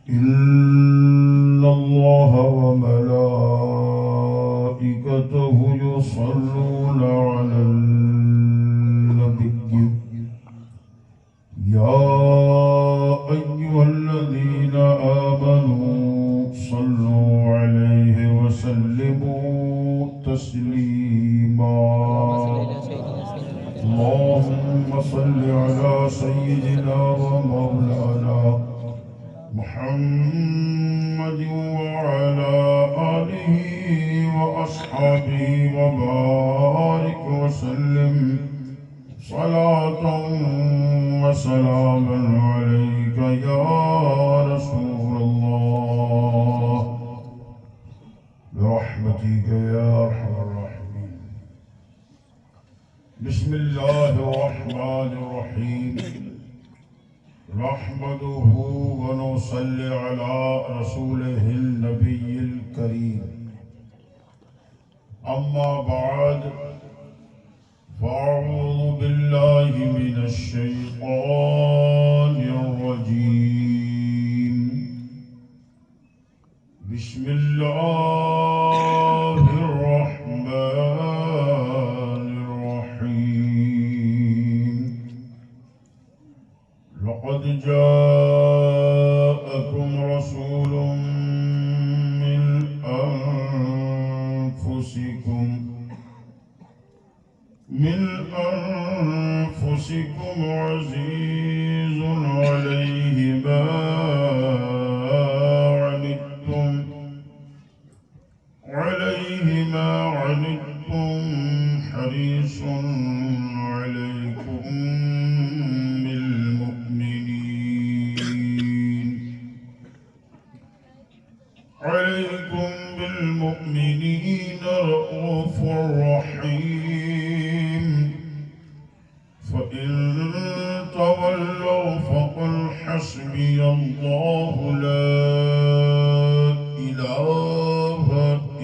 إن الله وملائكته يصلون على النبي يا أيها الذين آمنوا صلوا عليه وسلموا تسليما اللهم صل على سيدنا ومولانا محمد وعلى آله وأصحابه وبارك وسلم صلاة وسلاما عليك يا رسول الله برحمتك يا أرحم الراحمين. بسم الله الرحمن الرحيم. نحمده ونصلي على رسوله النبي الكريم. أما بعد فأعوذ بالله من الشيطان الرجيم. بسم الله الرحمن الرحيم. لقد جاءكم رسول من أنفسكم عزيز عليه ما عنتم حريص عليكم بالمؤمنين رؤوف رحيم. فإن تولوا فقل حسبي الله لا إله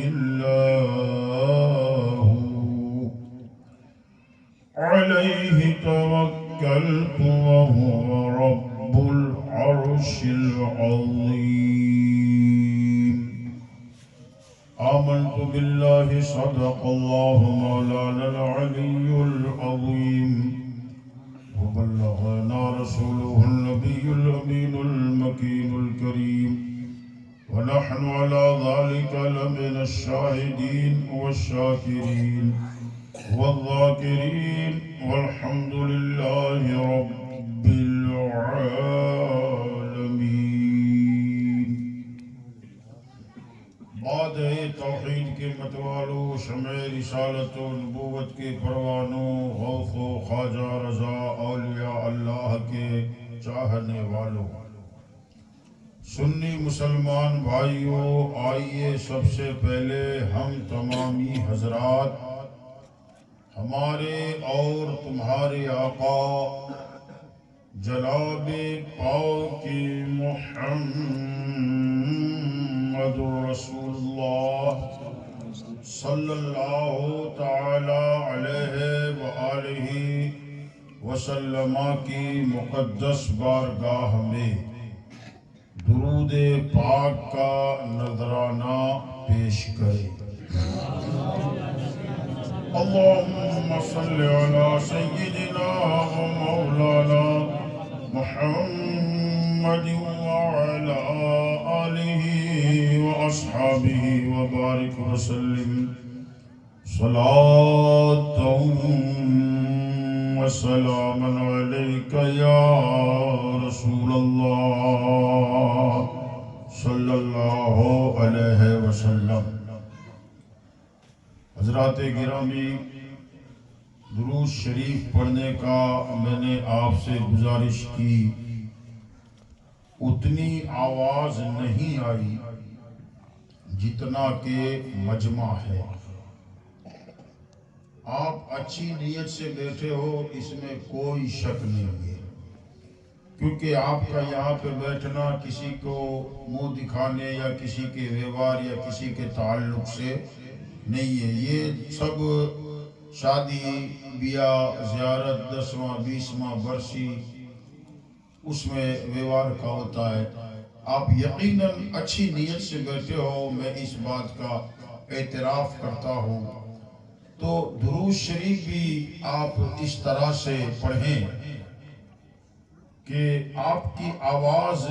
إلا هو عليه توكلت وهو رب العرش العظيم. آمنت بالله صدق الله مولانا العلي العظيم. وبلغنا رسوله النبي الأمين المكين الكريم. ونحن على ذلك لمن الشاهدين والشاكرين والذاكرين والحمد لله رب العالمين. بعد توحید کے متوالو، شمع رسالت و نبوت کے پروانوں، غوث و خواجہ رضا اولیاء اللہ کے چاہنے والوں، سنی مسلمان بھائیوں، آئیے سب سے پہلے ہم تمامی حضرات ہمارے اور تمہارے آقا جناب پاک محمد رسول اللہ صلی اللہ تعالی علیہ وآلہ وسلم کی مقدس بارگاہ میں درود پاک کا نذرانہ پیش کریں. اللهم صل على سيدنا ومولانا محمد وعلى آله وأصحابه وبارك وسلم صلاة وسلاما عليك يا رسول الله صلى الله عليه وسلم. حضرات گرامی، درود شریف پڑھنے کا میں نے آپ سے گزارش کی، اتنی آواز نہیں آئی جتنا کہ مجمع ہے. آپ اچھی نیت سے بیٹھے ہو، اس میں کوئی شک نہیں ہے، کیونکہ آپ کا یہاں پہ بیٹھنا کسی کو منہ دکھانے یا کسی کے ویوہار یا کسی کے تعلق سے نہیں ہے. یہ سب شادی بیاہ زیارت 10واں 20واں برسی اس میں ویوہار کا ہوتا ہے. آپ یقیناً اچھی نیت سے بیٹھے ہو، میں اس بات کا اعتراف کرتا ہوں۔ تو درود شریف بھی آپ اس طرح سے پڑھیں کہ آپ کی آواز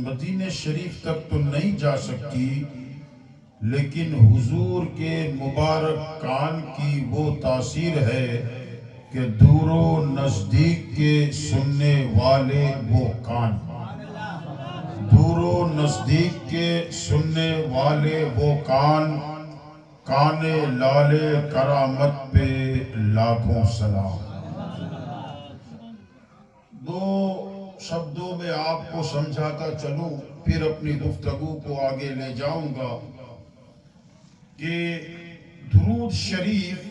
مدینہ شریف تک تو نہیں جا سکتی، لیکن حضور کے مبارک کان کی وہ تاثیر ہے کہ دور و نزدیک کے سننے والے وہ کان، دور و نزدیک کے سننے والے وہ کان، کان لال کرامت پہ لاکھوں سلام۔ دو شبدوں میں آپ کو سمجھاتا چلوں، پھر اپنی گفتگو کو آگے لے جاؤں گا کہ درود شریف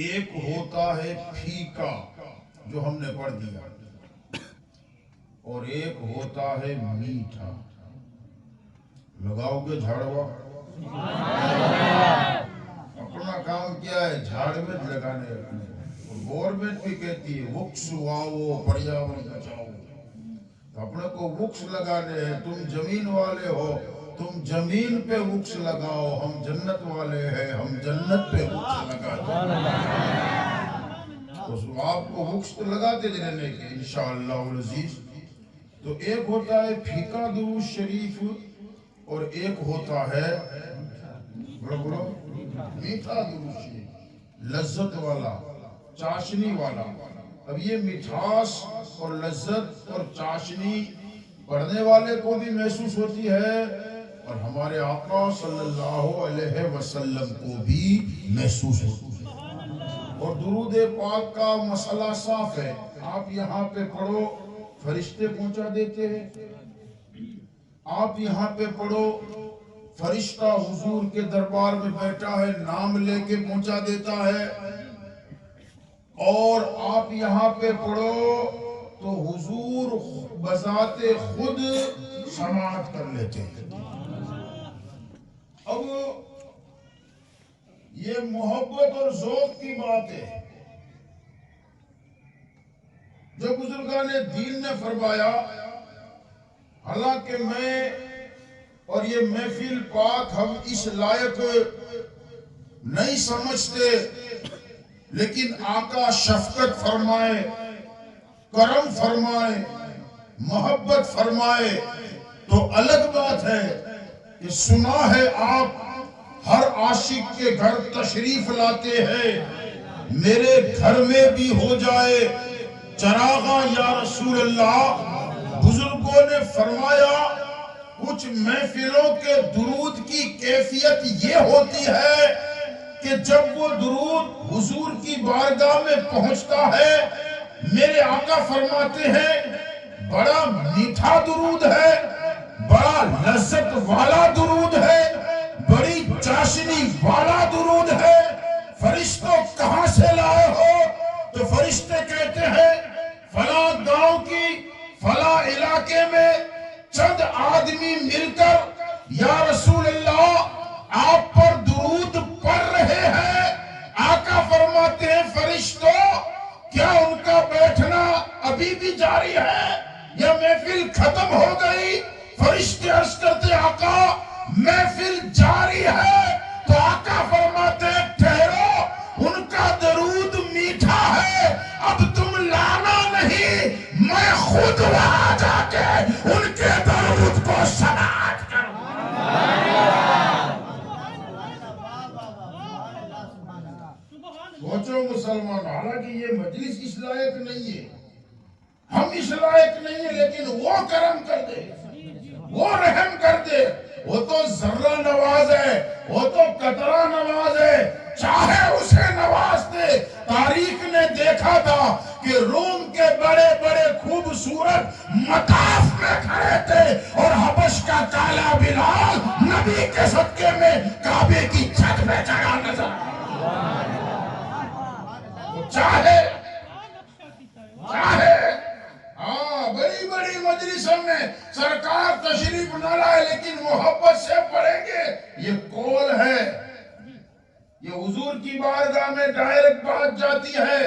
ایک ہوتا ہے پھیکا جو ہم نے پڑھ دیا، اور ایک ہوتا ہے میٹھا۔ لگاؤ گے جھاڑوا؟ اپنا کام کیا ہے؟ جھاڑویں لگانے رکھنے۔ گورنمنٹ بھی کہتی ہے وکس واؤ پریاورن بچاؤ، اپنے کو وکس لگانے ہیں۔ تم زمین والے ہو، تم زمین پہ وکس لگاؤ، ہم جنت والے ہیں، ہم جنت پہ وکس لگاتے ہیں۔ تو آپ کو وکس تو لگاتے رہنے کے انشاءاللہ العزیز۔ تو ایک ہوتا ہے پھیکا درود شریف، اور ایک ہوتا ہے بولو میٹھا درود شریف، لذت والا، چاشنی والا۔ اب یہ مٹھاس اور لذت اور چاشنی پڑھنے والے کو بھی محسوس ہوتی ہے، اور ہمارے آقا صلی اللہ علیہ وسلم کو بھی محسوس ہوتی ہے۔ اور درود پاک کا مسئلہ صاف ہے، آپ یہاں پہ پڑھو فرشتے پہنچا دیتے ہیں، آپ یہاں پہ پڑھو فرشتہ حضور کے دربار میں بیٹھا ہے نام لے کے پہنچا دیتا ہے، اور آپ یہاں پہ پڑھو تو حضور بذات خود سماعت کر لیتے ہیں۔ اب یہ محبت اور ذوق کی بات ہے جو بزرگان دین نے فرمایا۔ حالانکہ میں اور یہ محفل پاک ہم اس لائق نہیں سمجھتے، لیکن آقا شفقت فرمائے، کرم فرمائے، محبت فرمائے تو الگ بات ہے کہ سنا ہے آپ ہر عاشق کے گھر تشریف لاتے ہیں، میرے گھر میں بھی ہو جائے چراغاں یا رسول اللہ۔ بزرگوں نے فرمایا کچھ محفلوں کے درود کی کیفیت یہ ہوتی ہے کہ جب وہ درود حضور کی بارگاہ میں پہنچتا ہے، میرے آقا فرماتے ہیں بڑا میٹھا درود ہے، بڑا لذت والا درود ہے، بڑی چاشنی والا درود ہے۔ فرشتوں کہاں سے لائے ہو؟ تو فرشتے کہتے ہیں فلاں گاؤں کی فلاں علاقے میں چند آدمی مل کر یا رسول اللہ آپ پر درود پڑھ رہے ہیں۔ آقا فرماتے ہیں فرشتوں کیا ان کا بیٹھنا ابھی بھی جاری ہے یا محفل ختم ہو گئی؟ فرشتے عرض کرتے آقا محفل جاری ہے۔ تو آقا فرماتے ہیں ٹھہرو، ان کا درود میٹھا ہے، اب تم لانا نہیں، میں خود وہاں جا کے ان کے درود کو سماعت کروں۔ سوچو مسلمان، حالانکہ یہ مجلس اس لائق نہیں ہے، ہم اس لائق نہیں ہیں، لیکن وہ کرم کر دے، وہ رحم کر دے۔ وہ تو ذرہ نواز ہے، وہ تو قطرہ نواز ہے، چاہے اسے نواز دے۔ تاریخ نے دیکھا تھا کہ روم کے بڑے بڑے خوبصورت مطاف میں کھڑے تھے، اور حبش کا کالا بلال نبی کے صدقے میں کعبے کی چھت میں چڑھا نظر چاہے بڑی بڑی مجلسوں میں سرکار تشریف نہ لائے لیکن محبت سے پڑھیں گے، یہ قول ہے، یہ حضور کی بارگاہ میں ڈائریکٹ بات جاتی ہے۔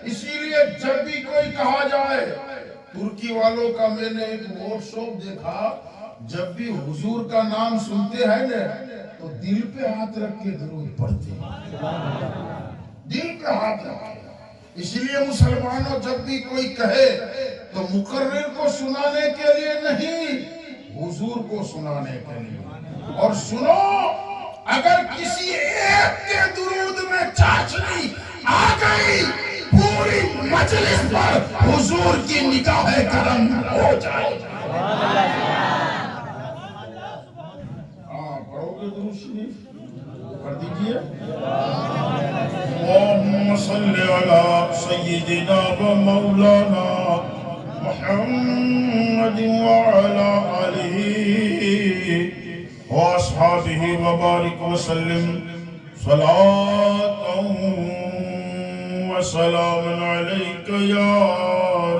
اسی لیے جب بھی کوئی کہا جائے ترکی والوں کا میں نے ایک ورک شاپ دیکھا، جب بھی حضور کا نام سنتے ہیں نا تو دل پہ ہاتھ رکھ کے درود پڑھتے ہیں، دل پہ ہاتھ رکھ کے۔ اس لیے مسلمانوں جب بھی کوئی کہے تو مقرر کو سنانے کے لیے نہیں، حضور کو سنانے کے لیے۔ اور سنو، اگر کسی ایک کے درود میں چاشنی آ گئی، پوری مجلس پر حضور کی نگاہ کرم ہو جائے۔ پڑھو گے درود شریف؟ پڑھ دیجئے۔ اللہم صلی علی سیدنا و مولانا محمد وعلا آلہ واصحابہ وبارک وسلم صلاۃ و سلام علیک یا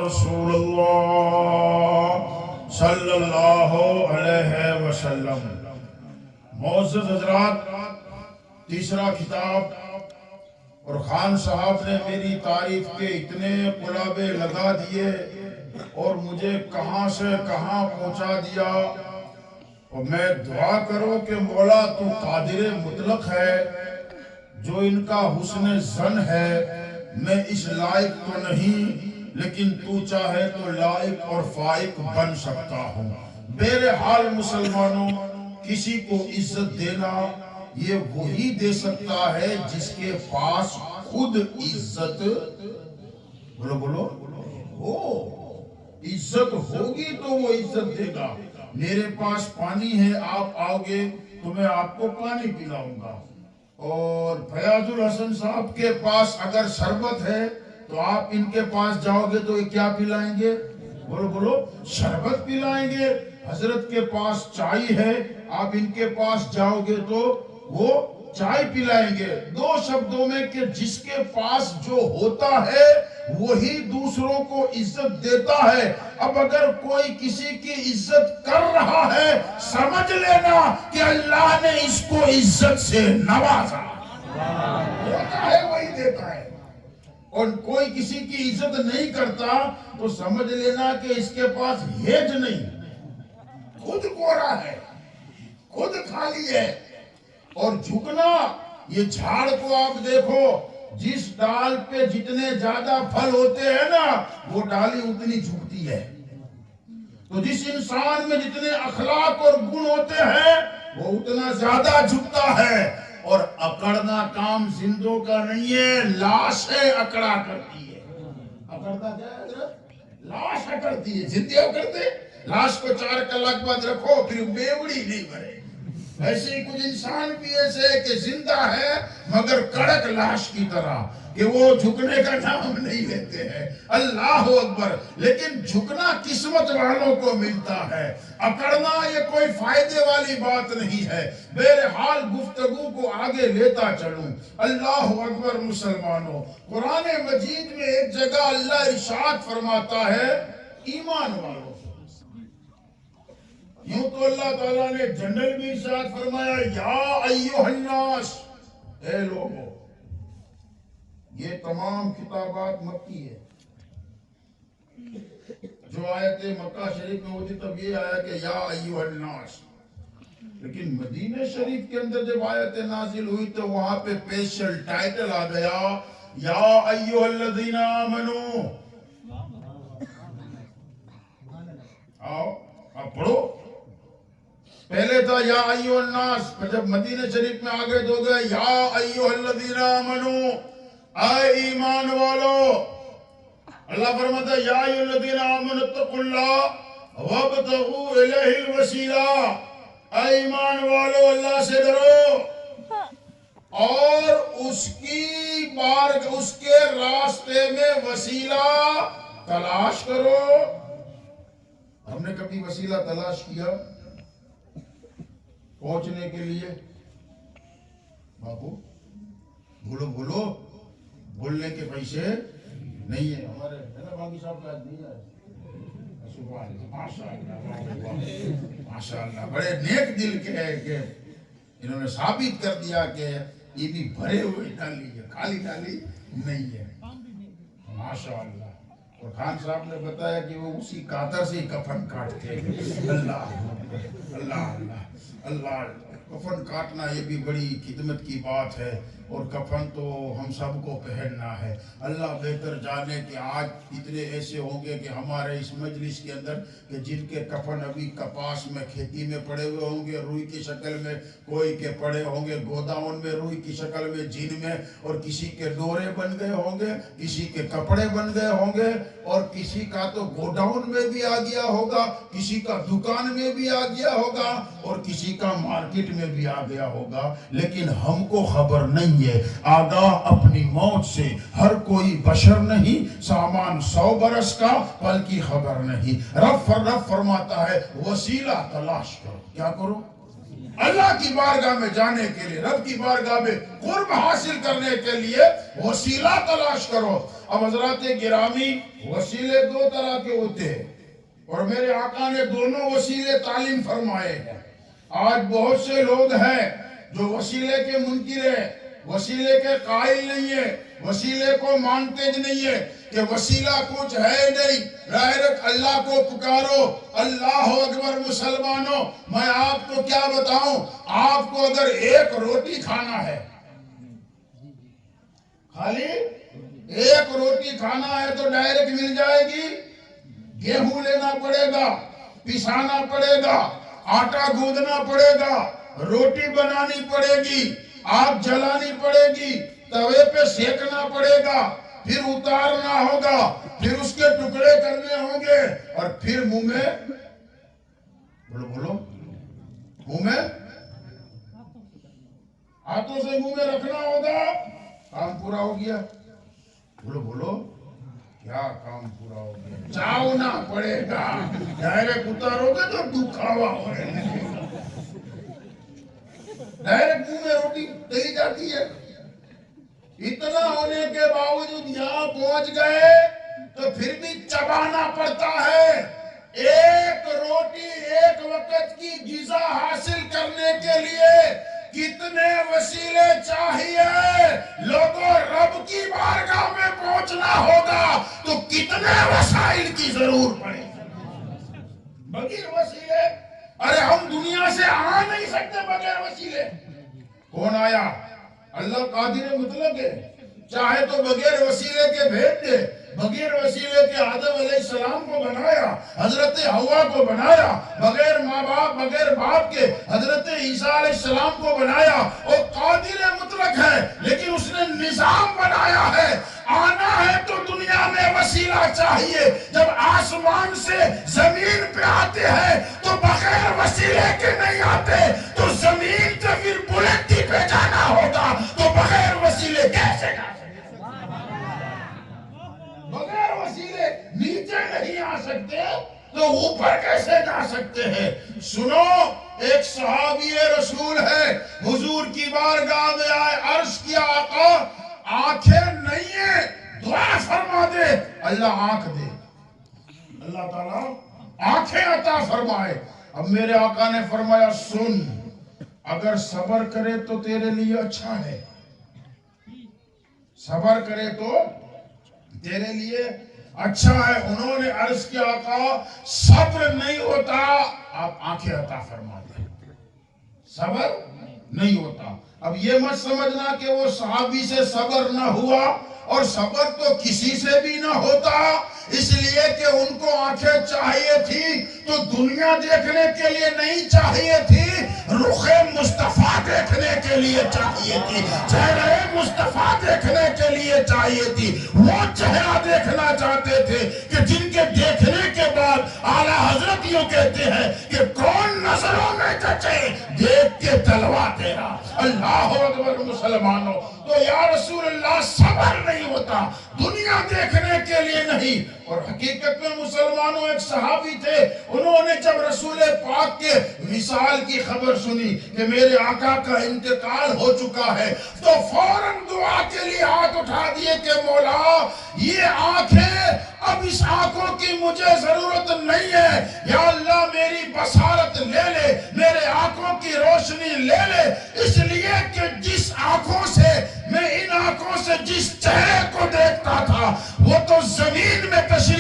رسول اللہ صلی اللہ علیہ وسلم۔ معزز حضرات، تیسرا خطاب، اور خان صاحب نے میری تعریف کے اتنے قلابے لگا دیے اور مجھے کہاں سے کہاں پہنچا دیا، اور میں دعا کروں کہ مولا تو قادر مطلق ہے، جو ان کا حسن ظن ہے میں اس لائق تو نہیں، لیکن تو چاہے تو لائق اور فائق بن سکتا ہوں۔ بہرحال مسلمانوں، کسی کو عزت دینا یہ وہی دے سکتا ہے جس کے پاس خود عزت بولو ہو، عزت ہوگی تو وہ عزت دے گا۔ میرے پاس پانی ہے، آپ آؤ گے تو میں آپ کو پانی پلاؤں گا، اور فیاض الحسن صاحب کے پاس اگر شربت ہے تو آپ ان کے پاس جاؤ گے تو یہ کیا پلائیں گے؟ بولو شربت پلائیں گے۔ حضرت کے پاس چائے ہے، آپ ان کے پاس جاؤ گے تو وہ چائے پلائیں گے۔ دو شبدوں میں کہ جس کے پاس جو ہوتا ہے وہی دوسروں کو عزت دیتا ہے۔ اب اگر کوئی کسی کی عزت کر رہا ہے، سمجھ لینا کہ اللہ نے اس کو عزت سے نوازا، ہوتا ہے وہی دیتا ہے۔ اور کوئی کسی کی عزت نہیں کرتا تو سمجھ لینا کہ اس کے پاس ہیج نہیں، خود گورا ہے، خود خالی ہے۔ اور جھکنا، یہ جھاڑ کو آپ دیکھو، جس ڈال پہ جتنے زیادہ پھل ہوتے ہیں نا وہ ڈالی اتنی جھکتی ہے۔ تو جس انسان میں جتنے اخلاق اور گن ہوتے ہیں وہ اتنا زیادہ جھکتا ہے۔ اور اکڑنا کام زندوں کا نہیں ہے، لاشیں اکڑا کرتی ہے۔ اکڑتا کیا ہے حضرت؟ لاش اکڑتی ہے، زندے اکڑتے؟ لاش کو 4 کلاک بعد رکھو پھر بیوڑی نہیں بھرے۔ ایسے ہی کچھ انسان بھی ایسے کہ زندہ ہے مگر کڑک لاش کی طرح، کہ وہ جھکنے کا نام نہیں لیتے ہیں۔ اللہ اکبر! لیکن جھکنا قسمت والوں کو ملتا ہے، اکڑنا یہ کوئی فائدے والی بات نہیں ہے۔ بہرحال گفتگو کو آگے لیتا چلوں۔ اللہ اکبر مسلمانوں، قرآن مجید میں ایک جگہ اللہ ارشاد فرماتا ہے ایمان والوں، یوں تو اللہ تعالیٰ نے جنرل بھی ارشاد فرمایا یا ایھا الناس، اے لوگوں۔ یہ تمام خطابات مکی ہے۔ جو آیت مکہ شریف میں ہوتی تب یہ آیا کہ یا ایھا الناس، لیکن مدینہ شریف کے اندر جب آیت نازل ہوئی تو وہاں پہ اسپیشل ٹائٹل آ گیا یا ایھا الذین آمنو۔ آؤ آپ پڑھو، پہلے تھا یا ایھا الناس، جب مدینہ شریف میں آگے تو گئے یا ایھا الذین آمنو، اے ایمان والو۔ اللہ فرماتا ہے یا ایھا الذین آمنوا اتقوا اللہ وابتغوا الیہ الوسیلہ، اے ایمان والو اللہ سے ڈرو اور اس کے راستے میں وسیلہ تلاش کرو۔ ہم نے کبھی وسیلہ تلاش کیا پہنچنے کے لیے؟ باپو بولو، بولنے کے پیسے نہیں ہیں ہمارے، ہے نا؟ باقی صاحب کا نہیں ہے۔ سبحان اللہ، ماشاء اللہ، بڑے نیک دل کے ہیں کہ انہوں نے ثابت کر دیا کہ یہ بھی بھرے ہوئے ڈالی ہے، خالی ڈالی نہیں ہے۔ ماشاء اللہ، اور خان صاحب نے بتایا کہ وہ اسی کاتر سے ہی کفن کاٹتے ہیں۔ اللہ اللہ اللہ اللہ، کفن کاٹنا یہ بھی بڑی خدمت کی بات ہے، اور کفن تو ہم سب کو پہننا ہے۔ اللہ بہتر جانے کہ آج اتنے ایسے ہوں گے کہ ہمارے اس مجلس کے اندر کہ جن کے کفن ابھی کپاس میں کھیتی میں پڑے ہوئے ہوں گے، روئی کی شکل میں، کوئی کے پڑے ہوں گے گوداؤن میں روئی کی شکل میں جن میں، اور کسی کے ڈورے بن گئے ہوں گے، کسی کے کپڑے بن گئے ہوں گے، اور کسی کا تو گوداؤن میں بھی آ گیا ہوگا، کسی کا دکان میں بھی آ گیا ہوگا، اور کسی کا مارکیٹ میں بھی آ گیا ہوگا، لیکن ہم کو خبر نہیں ہے۔ آگاہ اپنی موت سے ہر کوئی بشر نہیں، سامان 100 برس کا پل کی خبر نہیں۔ رب فرماتا ہے وسیلہ تلاش کرو۔ کیا کرو؟ اللہ کی بارگاہ میں جانے کے لیے، رب کی بارگاہ میں قرب حاصل کرنے کے لیے وسیلہ تلاش کرو۔ اب حضرات گرامی، وسیلے 2 طرح کے ہوتے ہیں، اور میرے آقا نے دونوں وسیلے تعلیم فرمائے ہیں۔ آج بہت سے لوگ ہیں جو وسیلے کے منکر ہیں، وسیلے کے قائل نہیں ہے، وسیلے کو مانتے نہیں ہے کہ وسیلہ کچھ ہے نہیں، ڈائریکٹ اللہ کو پکارو۔ اللہ اکبر مسلمانوں، میں آپ کو کیا بتاؤں، آپ کو اگر ایک روٹی کھانا ہے، خالی ایک روٹی کھانا ہے تو ڈائریکٹ مل جائے گی؟ گیہوں لینا پڑے گا، پسانا پڑے گا، آٹا گوندنا پڑے گا، روٹی بنانی پڑے گی، آگ جلانی پڑے گی، توے پہ سیکنا پڑے گا، پھر اتارنا ہوگا، پھر اس کے ٹکڑے کرنے ہوں گے، اور پھر منہ میں بولو منہ میں ہاتھوں سے منہ میں رکھنا ہوگا۔ کام پورا ہو گیا؟ بولو کیا کام پورا ہو گیا؟ چاونا پڑے گا، ڈائریکٹ اتارو گے تو دکھاوا ہو رہے ہیں۔ ڈائریکٹ منہ میں روٹی چلی جاتی ہے۔ اتنا ہونے کے باوجود یہاں پہنچ گئے تو پھر بھی چبانا پڑتا ہے۔ ایک روٹی ایک وقت کی غذا حاصل کرنے کے لیے کتنے وسیلے چاہیے؟ لوگوں، رب کی بارگاہ میں پہنچنا ہوگا تو کتنے وسائل کی ضرورت پڑے گی؟ بغیر وسیلے، ارے ہم دنیا سے آ نہیں سکتے بغیر وسیلے۔ کون آیا؟ اللہ قادر مطلق ہے، چاہے تو بغیر وسیلے کے بھیج دے۔ بغیر وسیلے کے آدم علیہ السلام کو بنایا، حضرت حوا کو بنایا، بغیر ماں باپ بغیر باپ کے حضرت عیسیٰ علیہ السلام کو بنایا۔ وہ قادر مطلق ہے، لیکن اس نے نظام بنایا ہے۔ آنا ہے تو دنیا میں وسیلہ چاہیے۔ جب آسمان سے زمین پہ آتے ہیں تو بغیر وسیلے کے نہیں آتے، تو زمین سے پھر بلندی پہ جانا ہوگا تو بغیر وسیلے کیسے جا سکتے؟ بغیر وسیلے نیچے نہیں آ سکتے تو اوپر کیسے جا سکتے ہیں؟ سنو، ایک صحابی رسول ہے، حضور کی بارگاہ میں آئے، عرض کیا آقا آنکھیں نہیں ہیں، دعا فرما دے۔ اللہ آنکھ دے، اللہ تعالیٰ آنکھیں عطا فرمائے۔ اب میرے آقا نے فرمایا سن، اگر صبر کرے تو تیرے لیے اچھا ہے، صبر کرے تو تیرے لیے اچھا ہے۔ انہوں نے عرض کیا آقا صبر نہیں ہوتا، آپ آنکھیں عطا فرما دیں۔ صبر نہیں ہوتا۔ اب یہ مت سمجھنا کہ وہ صحابی سے صبر نہ ہوا، اور صبر تو کسی سے بھی نہ ہوتا، اس لیے کہ ان کو آنکھیں چاہیے تھی تو دنیا دیکھنے کے لیے نہیں چاہیے تھی، رخ مصطفیٰ دیکھنے کے لیے چاہیے تھی، چہرے مصطفیٰ دیکھنے کے لیے چاہیے تھی۔ وہ چہرہ دیکھنا چاہتے تھے کہ جن کے دیکھنے کے بعد اعلیٰ حضرت یوں کہتے ہیں کہ کون نظروں میں جچے دیکھ کے تلوا تیرا۔ اللہ اکبر مسلمانوں، تو یا رسول اللہ صبر نہیں ہوتا، دنیا دیکھنے کے لیے نہیں۔ اور حقیقت میں مسلمانوں ایک صحابی تھے، انہوں نے جب رسول پاک کے وصال کی خبر سنی کہ میرے آقا کا انتقال ہو چکا ہے، تو فوراً دعا کے لیے ہاتھ اٹھا دیے کہ مولا یہ آنکھیں، اب اس آنکھوں کی مجھے ضرورت نہیں ہے، یا اللہ میری بصارت لے لے، میرے آنکھوں کی روشنی لے لے، اس لیے کہ جس آنکھوں سے میں ان آنکھوں سے جس چہرے کو دیکھتا تھا وہ تو زمین میں تشریف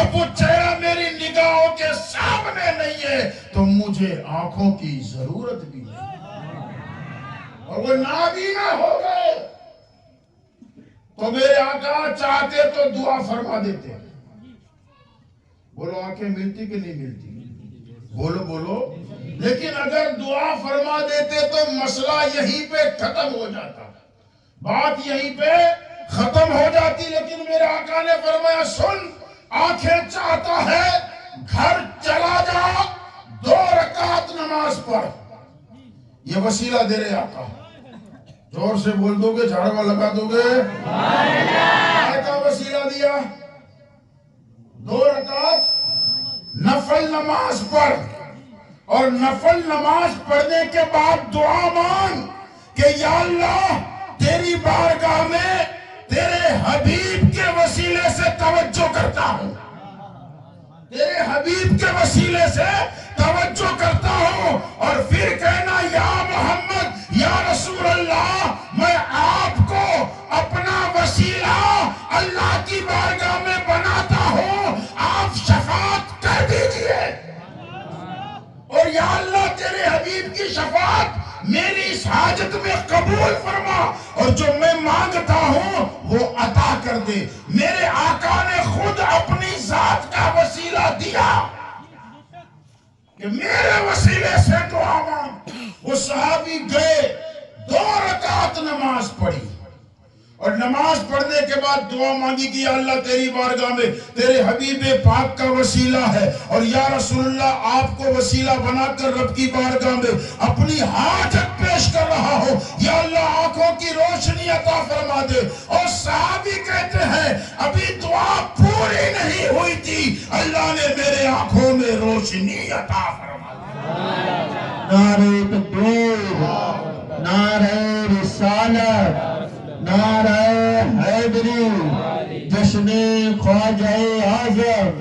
اب وہ چہرہ میری نگاہوں کے سامنے نہیں ہے تو مجھے آنکھوں کی ضرورت بھی نہیں، اور وہ نابینا ہو گئے تو میرے آقا چاہتے تو دعا فرما دیتے۔ بولو آنکھیں ملتی کہ نہیں ملتی؟ بولو بولو۔ لیکن اگر دعا فرما دیتے تو مسئلہ یہیں پہ ختم ہو جاتا، بات یہیں پہ ختم ہو جاتی۔ لیکن میرے آقا نے فرمایا سن، آنکھیں چاہتا ہے گھر چلا جا، 2 رکعت نماز پڑھ۔ یہ وسیلہ دے رہے آقا، زور سے بول دو گے، جھاڑوا لگا دو گے؟ کیا کا وسیلہ دیا؟ 2 رکعت نفل نماز پڑھ، اور نفل نماز پڑھنے کے بعد دعا مانگ کہ یا اللہ تیری بارگاہ میں تیرے حبیب کے وسیلے سے توجہ کرتا ہوں، تیرے حبیب کے وسیلے سے توجہ کرتا ہوں، اور پھر کہنا یا محمد یا رسول اللہ، میں آپ کو اپنا وسیلہ اللہ کی بارگاہ میں بناتا ہوں، آپ شفاعت کر دیجئے، اور یا اللہ تیرے حبیب کی شفاعت میری اس حاجت میں قبول فرما، اور جو میں مانگتا ہوں وہ عطا کر دے۔ میرے آقا نے خود اپنی ذات کا وسیلہ دیا کہ میرے وسیلے سے دعا مانگ۔ وہ صحابی گئے، 2 رکعت نماز پڑھی، اور نماز پڑھنے کے بعد دعا مانگی کہ یا اللہ تیری بارگاہ میں تیرے حبیب پاک کا وسیلہ ہے، اور یا رسول اللہ آپ کو وسیلہ بنا کر رب کی بارگاہ میں اپنی حاجت پیش کر رہا ہوں، یا اللہ آنکھوں کی روشنی عطا فرما دے۔ اور صحابی کہتے ہیں ابھی دعا پوری نہیں ہوئی تھی، اللہ نے میرے آنکھوں میں روشنی عطا فرما دی۔ نعرہ تکبیر، نعرہ رسالت، نعرہ حیدری، جشن خواجہ اعظم۔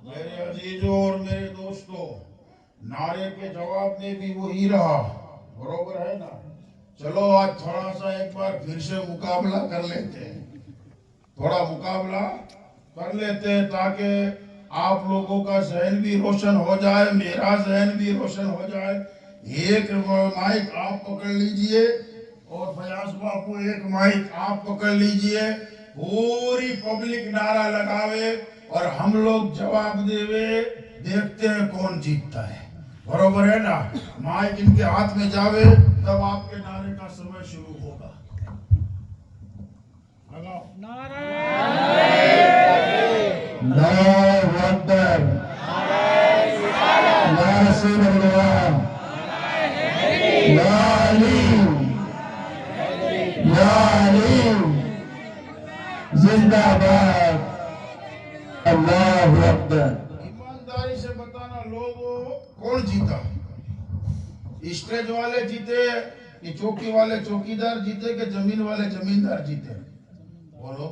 میرے عزیزوں اور میرے دوستوں، نعرے کے جواب میں بھی وہی رہا، برابر ہے نا؟ چلو آج تھوڑا سا ایک بار پھر سے مقابلہ کر لیتے ہیں، تھوڑا مقابلہ کر لیتے ہیں تاکہ آپ لوگوں کا ذہن بھی روشن ہو جائے، میرا ذہن بھی روشن ہو جائے۔ ایک مائک آپ پکڑ لیجئے، اور فیاض باپو ایک مائک آپ پکڑ لیجئے، پوری پبلک نعرہ لگاوے اور ہم لوگ جواب دیوے، دیکھتے ہیں کون جیتتا ہے، برابر ہے نا؟ مائک ان کے ہاتھ میں جاوے تب آپ کے نعرے کا سمے شروع ہوگا۔ لگاؤ اللہ اکبر، یا رسول اللہ، یا علی، یا علی، زندہ باد، اللہ اکبر۔ ایمانداری سے بتانا لوگوں کون جیتا؟ اسٹیج والے جیتے کہ چوکی والے چوکیدار جیتے کہ زمین والے زمیندار جیتے؟ بولو۔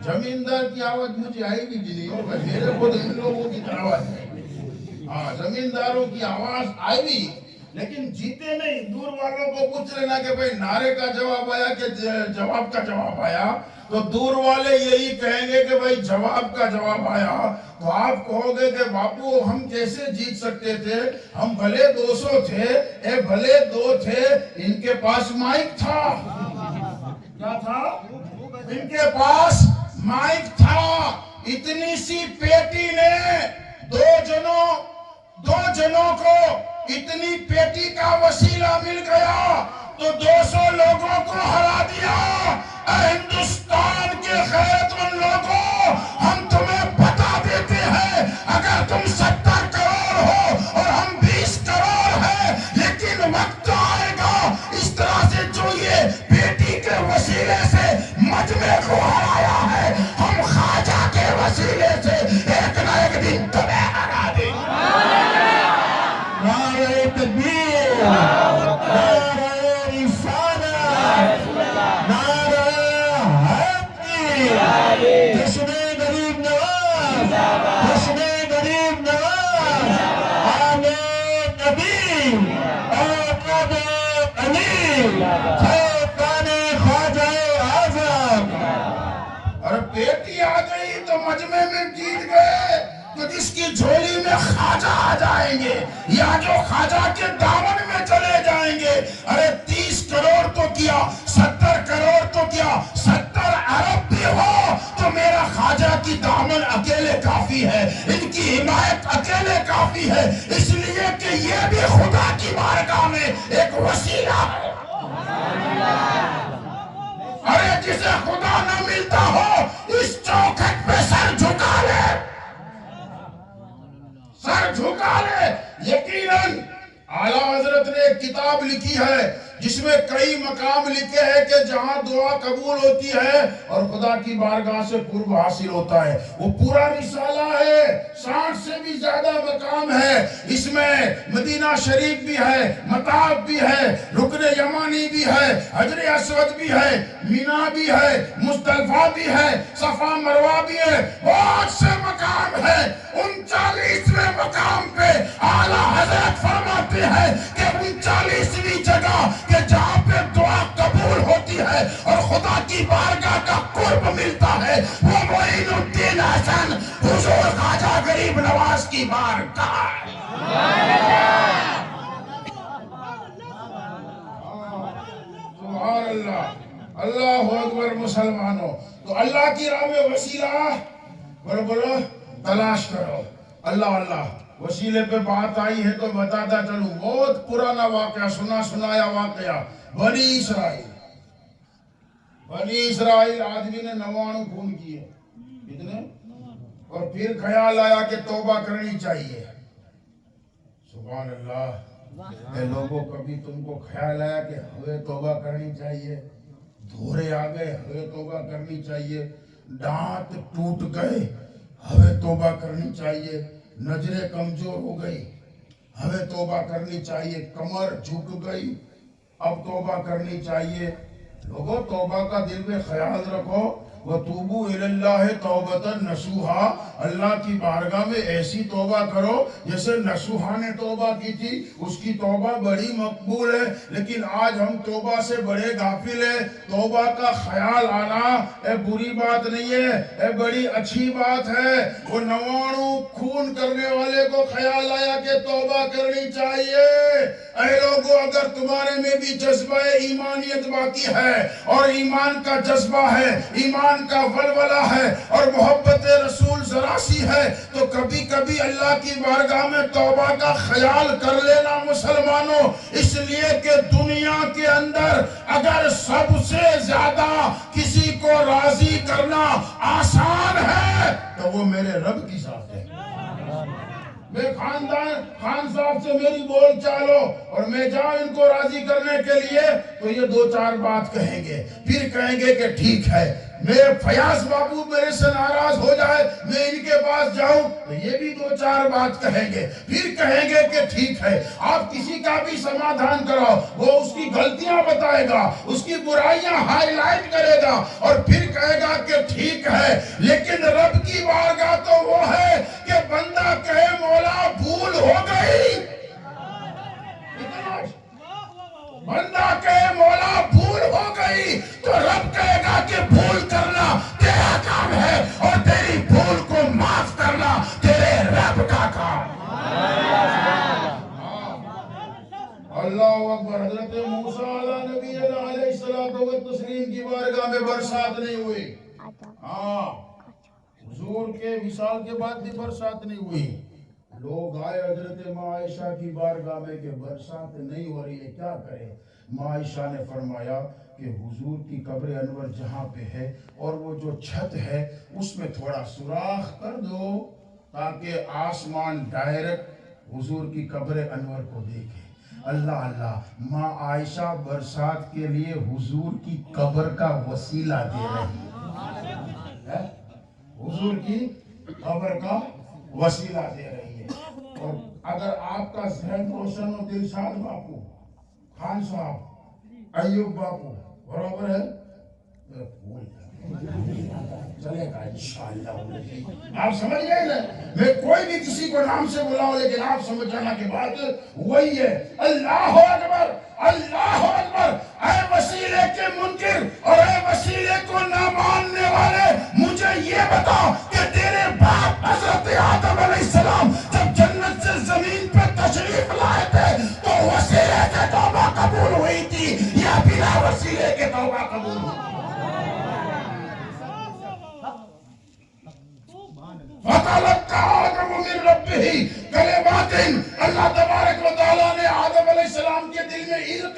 زمیندار کی آواز مجھے آئی بھی نہیں ہو، میرے خود ان لوگوں کی آواز ہے، ہاں زمینداروں کی آواز آئی بھی، لیکن جیتے نہیں۔ دور والوں کو پوچھ لینا کہ بھئی نعرے کا جواب آیا کہ جواب کا جواب آیا، تو دور والے یہی کہیں گے کہ بھئی جواب کا جواب آیا، تو آپ کہو گے کہ باپو ہم کیسے جیت سکتے تھے، ہم بھلے 200 تھے، بھلے 2 تھے، ان کے پاس مائک تھا، کیا تھا؟ ان کے پاس مائک تھا۔ اتنی سی پیٹی نے 2 جنوں کو اتنی پیٹی کا وسیلہ مل گیا تو 200 لوگوں کو ہرا دیا۔ اے ہندوستان کے غیرت مند لوگوں، ہم تمہیں بتا دیتے ہیں، اگر تم 70 کروڑ ہو اور ہم 20 کروڑ ہیں، لیکن وقت آئے گا اس طرح سے جو یہ بیٹی کے وسیلے سے مجمع کو ہرایا ہے، ہم خواجہ کے وسیلے سے ایک نہ ایک دن تمہیں ہرا دیں گے۔ نعرہ تکبیر، نعرہ رسالت، نعرہ حیدری، جشن غریب نواز، جشن غریب نواز، آمین نبی، آمین علی، خیبان خواجہ اعظم۔ اور بیٹی آ مجمع میں جیت گئے تو جس کی جھولی میں خواجہ آ جائیں گے یا جو خواجہ کے دامن میں چلے جائیں گے، ارے 30 کروڑ تو کیا، 70 کروڑ تو کیا، 70 ارب بھی ہو تو میرا خواجہ کی دامن اکیلے کافی ہے، ان کی حمایت اکیلے کافی ہے، اس لیے کہ یہ بھی خدا کی بارگاہ میں ایک وسیلہ ہے۔ ارے جسے خدا نہ ملتا ہو اس چوکھٹ پہ سر جھکا لے، سر جھکا لے۔ یقیناً اعلیٰ حضرت نے ایک کتاب لکھی ہے جس میں کئی مقام لکھے ہیں کہ جہاں دعا قبول ہوتی ہے اور خدا کی بارگاہ سے قرب حاصل ہوتا ہے، وہ پورا رسالہ ہے، 60 سے بھی زیادہ مقام ہے، اس میں مدینہ شریف بھی ہے، مطاف بھی ہے، رکن یمانی بھی ہے، حجر اسود بھی ہے، مینا بھی ہے، مزدلفہ بھی ہے، صفا مروہ بھی ہے، بہت سے مقام ہے۔ 39ویں مقام پہ اعلیٰ حضرت فرماتے ہیں کہ 39ویں جگہ کہ جہاں پہ دعا قبول ہوتی ہے اور خدا کی بارگاہ کا قرب ملتا ہے، وہ معین الدین حسن حضور خواجہ غریب نواز کی بارگاہ ہے۔ سبحان اللہ، اللہ اکبر مسلمانوں۔ تو اللہ کی راہ میں وسیلہ بولو تلاش کرو۔ اللہ اللہ وسیلے پہ بات آئی ہے تو بتاتا چلوں، بہت پرانا واقعہ، سنایا واقعہ۔ بنی اسرائیل آدمی نے 99 خون کیے، کتنے؟ اور پھر خیال آیا کہ توبہ کرنی چاہیے۔ سبحان اللہ۔ اے لوگوں، کبھی تم کو خیال آیا کہ ہمیں توبہ کرنی چاہیے؟ دھورے آ گئے، ہمیں توبہ کرنی چاہیے، دانت ٹوٹ گئے، ہمیں توبہ کرنی چاہیے، نظریں کمزور ہو گئی، ہمیں توبہ کرنی چاہیے، کمر جھک گئی، اب توبہ کرنی چاہیے۔ لوگوں، توبہ کا دل میں خیال رکھو، وَتُوبُوا إِلَى اللَّهِ تَوْبَةً نَصُوحًا، اللہ کی بارگاہ میں ایسی توبہ کرو جیسے نصوحہ نے توبہ کی تھی، اس کی توبہ بڑی مقبول ہے۔ لیکن آج ہم توبہ سے بڑے غافل ہیں۔ توبہ کا خیال آنا اے بری بات نہیں ہے، اے بڑی اچھی بات ہے۔ وہ 99 خون کرنے والے کو خیال آیا کہ توبہ کرنی چاہیے۔ اے لوگوں، اگر تمہارے میں بھی جذبہ ایمانیت باقی ہے اور ایمان کا جذبہ ہے، ایمان کا ولولہ ہے اور محبت رسول ذرا سی ہے، تو کبھی کبھی اللہ کی بارگاہ میں توبہ کا خیال کر لینا مسلمانوں۔ اس لیے کہ دنیا کے اندر اگر سب سے زیادہ کسی کو راضی کرنا آسان ہے تو وہ میرے رب کی ذات ہے۔ میں خان صاحب سے میری بول چالو اور میں جاؤں ان کو راضی کرنے کے لیے تو یہ 2-4 بات کہیں گے، پھر کہیں گے کہ ٹھیک ہے۔ میرے فیاض بابو میرے سے ناراض ہو جائے، میں ان کے پاس جاؤں تو یہ بھی 2-4 بات کہیں گے، پھر کہیں گے کہ ٹھیک ہے۔ آپ کسی کا بھی سمادھان کرو، وہ اس کی غلطیاں بتائے گا، اس کی برائیاں ہائی لائٹ کرے گا اور پھر کہے گا کہ ٹھیک ہے۔ لیکن رب کی بارگاہ تو وہ ہے کہ بندہ کہے مولا بھول ہو گئی، بندہ کہے مولا بھول ہو گئی تو رب کہے گا کہ بھول کرنا تیرا کام ہے اور تیری بھول کو معاف کرنا تیرے رب کا کام۔ اللہ اکبر۔ حضرت موسیٰ علیہ نبی علیہ السلام کی بارگاہ میں برسات نہیں ہوئی، حضور کے وصال کے بعد بھی برسات نہیں ہوئی۔ لوگ آئے حضرت ماں عائشہ کی بارگاہ میں کہ برسات نہیں ہو رہی ہے، کیا کریں؟ ماں عائشہ نے فرمایا کہ حضور کی قبر انور جہاں پہ ہے اور وہ جو چھت ہے اس میں تھوڑا سوراخ کر دو تاکہ آسمان ڈائریکٹ حضور کی قبر انور کو دیکھے۔ اللہ اللہ، ماں عائشہ برسات کے لیے حضور کی قبر کا وسیلہ دے رہی ہے، حضور کی قبر کا وسیلہ دے رہی ہے۔ اور اگر آپ کا ذہن روشن ہو، دلشاد باپو، خان صاحب، ایوب باپو، برابر ہے، چلے گا انشاءاللہ۔ آپ سمجھ گئے نا؟ میں کوئی بھی کسی کو نام سے بلاؤں لیکن آپ سمجھ جانا کہ بات وہی ہے۔ اللہ اکبر، اللہ اکبر۔ اے وسیلے کے منکر اور اے وسیلے کو نہ ماننے والے، مجھے یہ بتاؤ کہ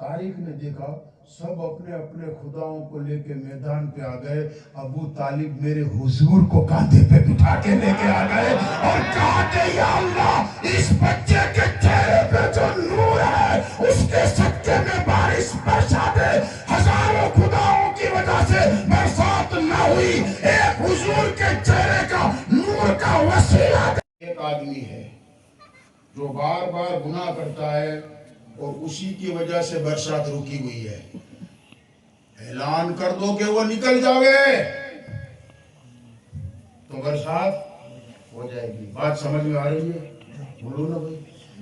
تاریخ نے دیکھا سب اپنے اپنے خداؤں کو لے کے میدان پہ آ گئے. ابو طالب میرے حضور کو کاندھے پہ بٹھا کے لے کے آ گئے اور کہا کہ یا اللہ اس بچے کے چہرے پہ جو نور ہے اس کے صدقے میں بارش برسا دے. ہزاروں خداؤں کی وجہ سے برسات نہ ہوئی, ایک حضور کے چہرے کا نور کا وسیلہ. ایک آدمی ہے جو بار بار گناہ کرتا ہے اور اسی کی وجہ سے برسات رکی ہوئی ہے. اعلان کر دو کہ وہ نکل جاوے تو برسات ہو جائے گی. بات سمجھ میں آ رہی ہے؟ بولو نا بھائی.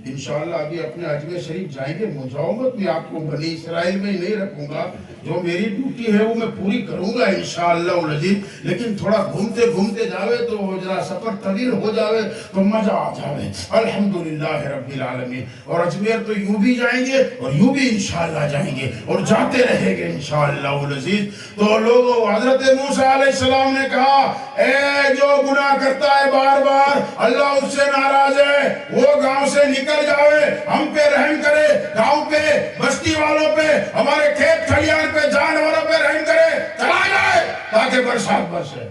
انشاءاللہ ابھی اپنے اجمیر شریف جائیں گے. مجاومت میں آپ کو بنی اسرائیل میں ہی نہیں رکھوں گا, جو میری ڈیوٹی ہے وہ میں پوری کروں گا انشاءاللہ العزیز. لیکن تھوڑا گھومتے گھومتے جاوے تو ذرا سفر طویل ہو جاوے تو مزہ آ جاوے. الحمدللہ رب العالمین. اور اجمیر تو یوں بھی جائیں گے اور یوں بھی انشاءاللہ جائیں گے اور جاتے رہیں گے انشاءاللہ العزیز. تو لوگوں, حضرت موسیٰ علیہ السلام نے کہا اے جو گناہ کرتا ہے بار بار اللہ اس سے ناراض ہے, وہ گاؤں سے نکل جاوے, ہم پہ رحم کرے, گاؤں پہ, بستی والوں پہ, ہمارے کھیت کھلیان پہ, جانوروں پہ رحم کرے, چلا جائے تاکہ برسات برسے.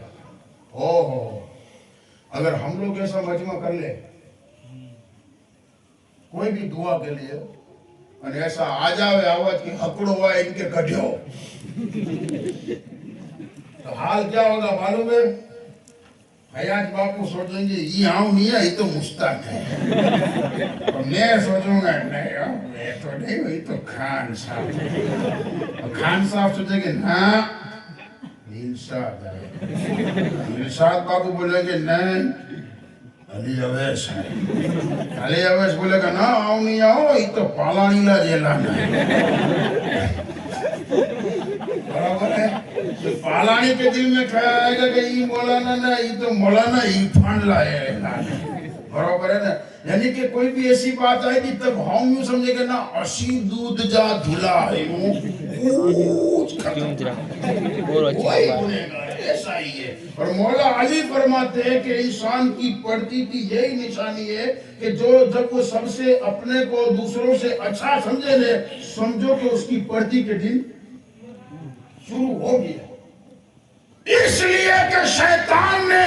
اگر ہم لوگ ایسا مجمع کر لے کوئی بھی دعا کے لیے اور ایسا آ جاوے آواز کی ہکڑ ہوا ان کے گڈھیوں, تو حال کیا ہوگا معلوم ہے؟ حیات باپو سوچیں گے یہ آؤں نہیں ہے, یہ تو مشتاق ہے. اور میں سوچوں گا نہیں میں تو نہیں, وہی تو خان صاحب ہے. اور خان صاحب سوچیں گے نا ارشاد ہے. ارشاد باپو بولیں گے نہیں علی اویس ہے. علی اویس بولے گا نا آؤں نہیں آؤ, یہ تو پالانی لا جیلانا ہے. برابر ہے. پالانی کے دل میں کھایا آئے گا کہ یہ مولانا نا, یہ تو مولانا ہی پھانڈ لائے. برابر ہے نا. یعنی کہ کوئی بھی ایسی بات آئے گی تب ہم یوں سمجھے گا نا اسی دودھ جا دھلا ہے یوں کچھ ختم وہی بنے گا. ایسا ہی ہے. اور مولا علی فرماتے ہیں کہ انسان کی پڑتی کی یہی نشانی ہے کہ جو جب وہ سب سے اپنے کو دوسروں سے اچھا سمجھے لے, سمجھو کہ اس کی پڑتی کے دن شروع ہو گیا. اس لیے کہ شیطان نے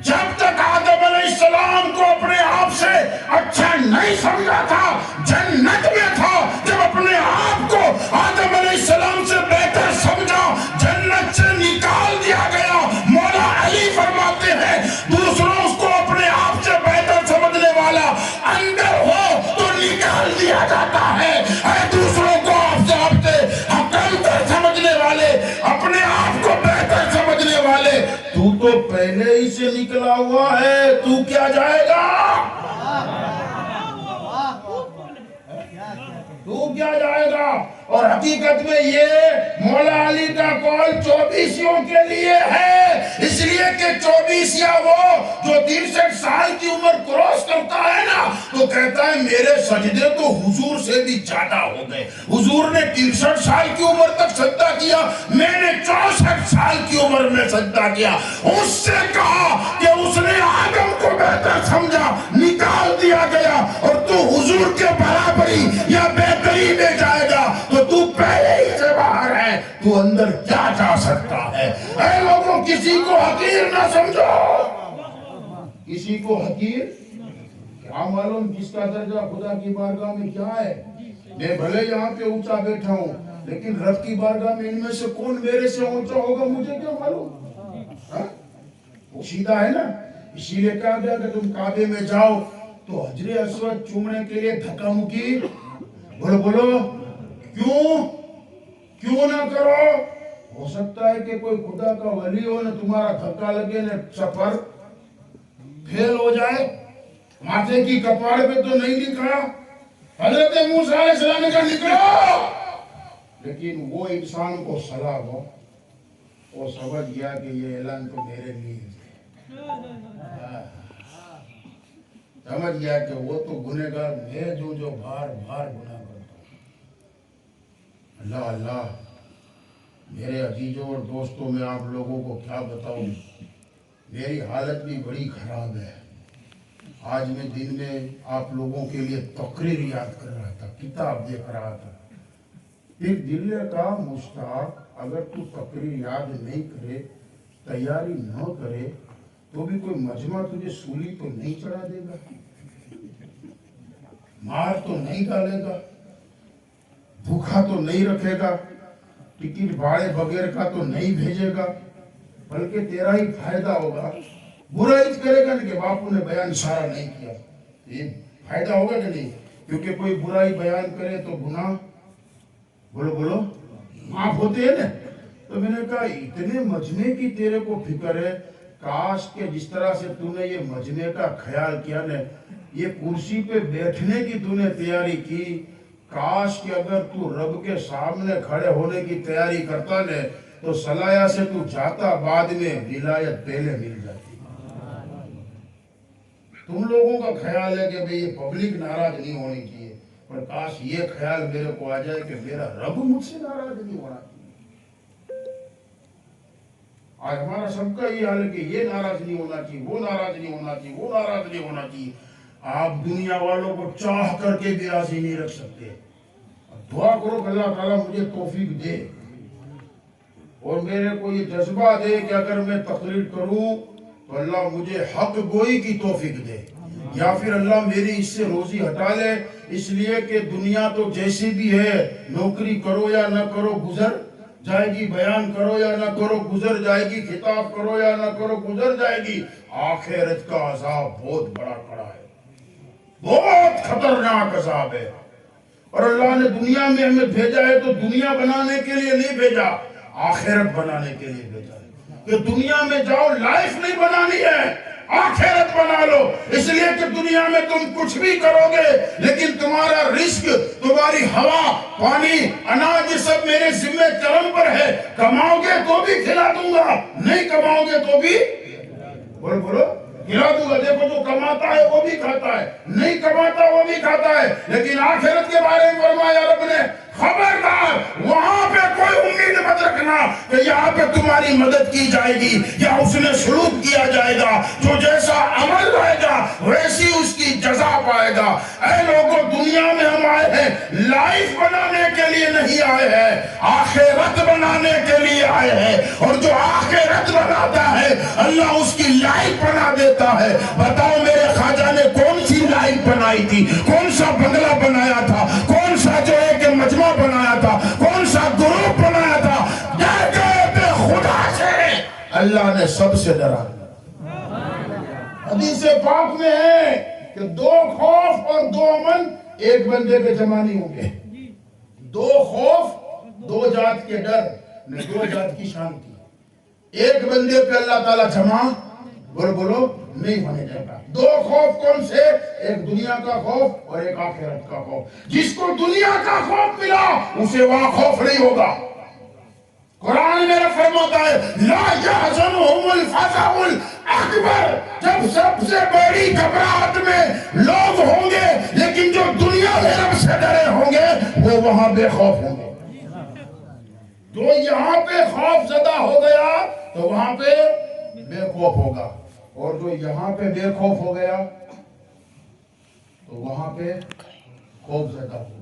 جب تک آدم علیہ السلام کو اپنے آپ سے اچھا نہیں سمجھا تھا, جنت میں تھا, جب اپنے آپ کو آدم علیہ السلام سے بہتر سمجھا, جنت سے نکال دیا گیا. مولا علی فرماتے ہیں دوسروں کو اپنے آپ سے بہتر سمجھنے والا اندر ہو تو نکال دیا جاتا ہے. دوسروں کو آپ سے حقیقت سمجھنے والے, اپنے آپ کو بہتر سمجھنے والے, تو پہلے ہی سے نکلا ہوا ہے, تو کیا جائے گا, تو کیا جائے گا. اور حقیقت میں یہ مولا علی کا قول 24 کے لیے ہے, اس لیے کہ 24 وہ جو 63 سال کی عمر کراس کرتا ہے نا تو کہتا ہے میرے سجدے تو حضور سے بھی زیادہ ہو گئے. حضور نے 63 سال کی عمر تک سجدہ کیا, میں نے 64 سال کی عمر میں سجدہ کیا. اس سے کہا کہ اس نے آدم کو بہتر سمجھا, نکال دیا گیا, اور تو حضور کے برابری یا بہتری میں جائے گا تو پہلے ہی سے باہر ہے, تو اندر کیا جا سکتا ہے. اے لوگوں, کسی کو حقیر نہ سمجھو, کسی کو حقیر کیا معلوم کس کا درجہ خدا کی بارگاہ میں کیا ہے. میں بھلے یہاں پہ اونچا بیٹھا ہوں, لیکن رب کی بارگاہ میں ان میں سے کون میرے سے اونچا ہوگا مجھے کیا معلوم. وہ سیدھا ہے نا. اسی لیے کہا گیا کہ تم کعبے میں جاؤ تو حجر اسود چومنے کے لیے دھکا مکی بولو کیوں نہ کرو. ہو سکتا ہے کہ کوئی خدا کا ولی ہو, نہ تمہارا دھکا لگے, نہ سفر پھیل ہو جائے. ماتھے کی کپاڑ پہ تو نہیں لکھا. حضرت موسیٰ علیہ السلام نے کہا نکلو, لیکن وہ انسان کو صلاح ہو, وہ سمجھ گیا کہ یہ اعلان تو میرے لیے سمجھ گیا کہ وہ تو گنہگار میں جو بار بار گناہ کرتا ہوں. اللہ اللہ میرے عزیزوں اور دوستوں, میں آپ لوگوں کو کیا بتاؤں, میری حالت بھی بڑی خراب ہے. آج میں دن میں آپ لوگوں کے لیے تقریر یاد کر رہا تھا, کتاب دیکھ رہا تھا. پھر دل کا مشتاق اگر تو تقریر یاد نہیں کرے، تیاری نہ کرے، تو بھی کوئی مجمع تجھے سولی تو نہیں چڑھا دے گا، مار تو نہیں ڈالے گا، بھوکا تو نہیں رکھے گا، ٹکٹ بھاڑے بغیر کا تو نہیں بھیجے گا، بلکہ تیرا ہی فائدہ ہوگا۔ برائی کرے گا کہ باپو نے بیان سارا نہیں کیا، یہ فائدہ ہوگا کہ نہیں؟ کیونکہ کوئی برائی بیان کرے تو گناہ بولو معاف ہوتے ہیں نا۔ تو میں نے کہا اتنے مجمع کی تیرے کو فکر ہے، کاش کہ جس طرح سے تو نے یہ مجمع کا خیال کیا نا، یہ کرسی پہ بیٹھنے کی تو نے تیاری کی، کاش کہ اگر تو رب کے سامنے کھڑے ہونے کی تیاری کرتا نا تو صلاح سے تو جاتا، بعد میں ولایت پہلے مل جاتی۔ تم لوگوں کا خیال ہے کہ بھئی یہ پبلک ناراض نہیں ہونی چاہیے، پر کاش یہ خیال میرے کو آ جائے کہ میرا رب مجھ سے ناراض نہیں ہونا چاہیے۔ آج ہمارا سب کا یہ حال ہے کہ یہ ناراض نہیں ہونا چاہیے، وہ ناراض نہیں ہونا چاہیے، وہ ناراض نہیں ہونا چاہیے۔ آپ دنیا والوں کو چاہ کر کے بھی راضی نہیں رکھ سکتے۔ دعا کرو کہ اللہ تعالیٰ مجھے توفیق دے اور میرے کو یہ جذبہ دے کہ اگر میں تقریر کروں تو اللہ مجھے حق گوئی کی توفیق دے، یا پھر اللہ میری اس سے روزی ہٹا لے، اس لیے کہ دنیا تو جیسی بھی ہے، نوکری کرو یا نہ کرو گزر جائے گی، بیان کرو یا نہ کرو گزر جائے گی، خطاب کرو یا نہ کرو گزر جائے گی۔ آخرت کا عذاب بہت بڑا کڑا ہے، بہت خطرناک عذاب ہے۔ اور اللہ نے دنیا میں ہمیں بھیجا ہے تو دنیا بنانے کے لیے نہیں بھیجا، آخرت بنانے کے لیے بھیجا ہے کہ دنیا میں جاؤ، لائف نہیں بنانی ہے، آخرت بنا لو۔ اس لیے کہ دنیا میں تم کچھ بھی کرو گے لیکن تمہارا رزق، تمہاری ہوا، پانی، اناج، یہ سب میرے ذمہ کرم پر ہے۔ کماؤ گے تو بھی کھلا دوں گا، نہیں کماؤ گے تو بھی بولو کھلا دوں گا۔ دیکھو جو کماتا ہے وہ بھی کھاتا ہے، نہیں کماتا وہ بھی کھاتا ہے، لیکن آخرت کے بارے میں فرمایا رب نے خبردار وہاں پہ کوئی امید مت رکھنا کہ یہاں پہ تمہاری مدد کی جائے گی یا اس نے سلوک کیا جائے گا، جو جیسا عمل رہے گا ویسی اس کی جزا پائے گا۔ اے لوگوں، دنیا میں ہم آئے ہیں لائف بنانے کے لیے نہیں آئے ہیں، آخرت بنانے کے لیے آئے ہیں، اور جو آخرت بناتا ہے اللہ اس کی لائف بنا دیتا ہے۔ بتاؤ میرے خواجہ نے کون سی لائف بنائی تھی؟ کون سا بنگلہ بنایا تھا؟ کون سا جو ہے کہ مجمع بنایا تھا؟ کون سا گروپ بنایا تھا؟ ڈر گئے تھے خدا سے، اللہ نے سب سے ڈرا۔ حدیث پاک میں ہے کہ دو خوف اور دو امن ایک بندے پہ جمع نہیں ہوں گے۔ دو خوف، دو ذات کے ڈر، دو ذات کی شانتی، ایک بندے پہ اللہ تعالیٰ جمع بولو نہیں ہونے جائے گا۔ دو خوف کون سے؟ ایک دنیا کا خوف اور ایک آخرت کا خوف۔ جس کو دنیا کا خوف ملا اسے وہاں خوف نہیں ہوگا۔ قرآن میرا فرماتا ہے لا يحزنهم الفزع الاکبر، جب سب سے بڑی گھبراہٹ میں لوگ ہوں گے لیکن جو دنیا میں رب سے ڈرے ہوں گے وہ وہاں بے خوف ہوں گے۔ جو یہاں پہ خوف زدہ ہو گیا تو وہاں پہ بے خوف ہوگا، اور جو یہاں پہ بے خوف ہو گیا تو وہاں پہ خوف زدہ ہوگا۔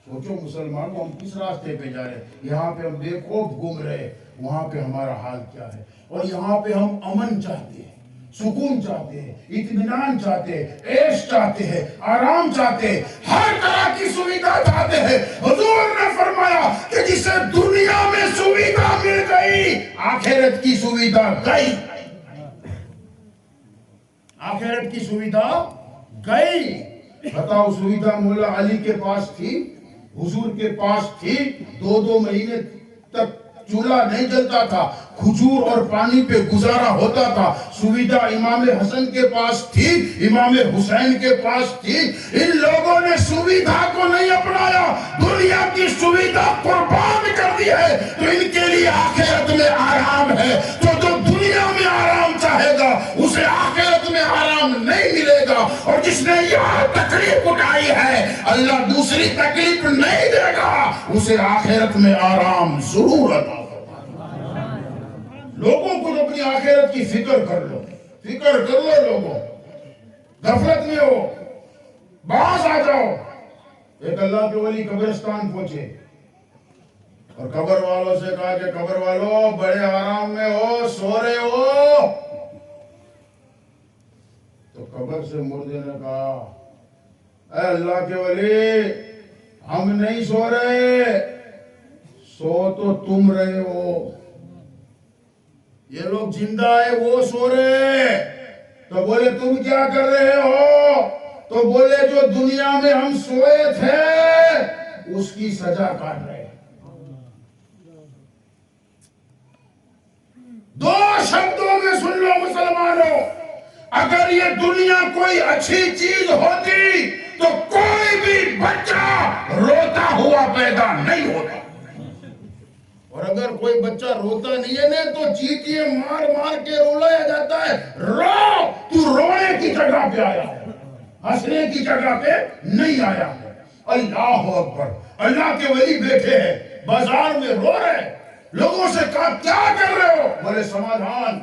سوچو مسلمانوں، ہم کس راستے پہ جا رہے ہیں؟ یہاں پہ ہم بے خوف گھوم رہے، وہاں پہ ہمارا حال کیا ہے؟ اور یہاں پہ ہم امن چاہتے ہیں، سکون چاہتے ہیں، اطمینان چاہتے ہیں، عیش چاہتے ہیں، آرام چاہتے ہیں، ہر طرح کی سویدھا چاہتے ہیں۔ حضور نے فرمایا کہ جسے دنیا میں سویدھا مل گئی آخرت کی سویدھا گئی، آخرت کی سویدھا گئی۔ بتاؤ، سویدھا مولا علی کے پاس تھی، حضور کے پاس تھی، 2 مہینے تک چولہا نہیں جلتا تھا، کھجور اور پانی پہ گزارا ہوتا تھا۔ سویدھا امام حسن کے پاس تھی، امام حسین کے پاس تھی۔ ان لوگوں نے سویدھا کو نہیں اپنایا، دنیا کی سویدھا قربان کر دی ہے، تو ان کے لیے آخرت میں آرام ہے۔ تو جو دنیا میں آرام چاہے گا اسے آخرت میں آرام نہیں ملے گا، اور جس نے یہاں تکلیف اٹھائی ہے اللہ دوسری تکلیف نہیں دے گا، اسے آخرت میں آرام ضرور عطا فرمائے۔ لوگوں کو اپنی آخرت کی فکر کر لو، فکر کر لو۔ لوگوں غفلت میں ہو، باز آ جاؤ۔ ایک اللہ کے ولی قبرستان پہنچے، اور قبر والوں سے کہا کہ قبر والوں بڑے آرام میں ہو، سو رہے ہو؟ تو قبر سے مردے نے کہا اے اللہ کے ولی، ہم نہیں سو رہے، سو تو تم رہے ہو، یہ لوگ زندہ ہے وہ سو رہے۔ تو بولے تم کیا کر رہے ہو؟ تو بولے جو دنیا میں ہم سوئے تھے اس کی سزا کاٹ رہے۔ دو شبدوں میں سن لو مسلمانوں، اگر یہ دنیا کوئی اچھی چیز ہوتی تو کوئی بھی بچہ روتا ہوا پیدا نہیں ہوتا، اور اگر کوئی بچہ روتا نہیں ہے نا تو چیٹیاں مار مار کے رلایا جاتا ہے، رو تو رونے کی جگہ پہ آیا ہے، ہنسنے کی جگہ پہ نہیں آیا ہے۔ اللہ اکبر، اللہ کے ولی بیٹھے ہیں بازار میں رو رہے ہیں، لوگوں سے کہا کیا کر رہے ہو؟ بولے سمادھان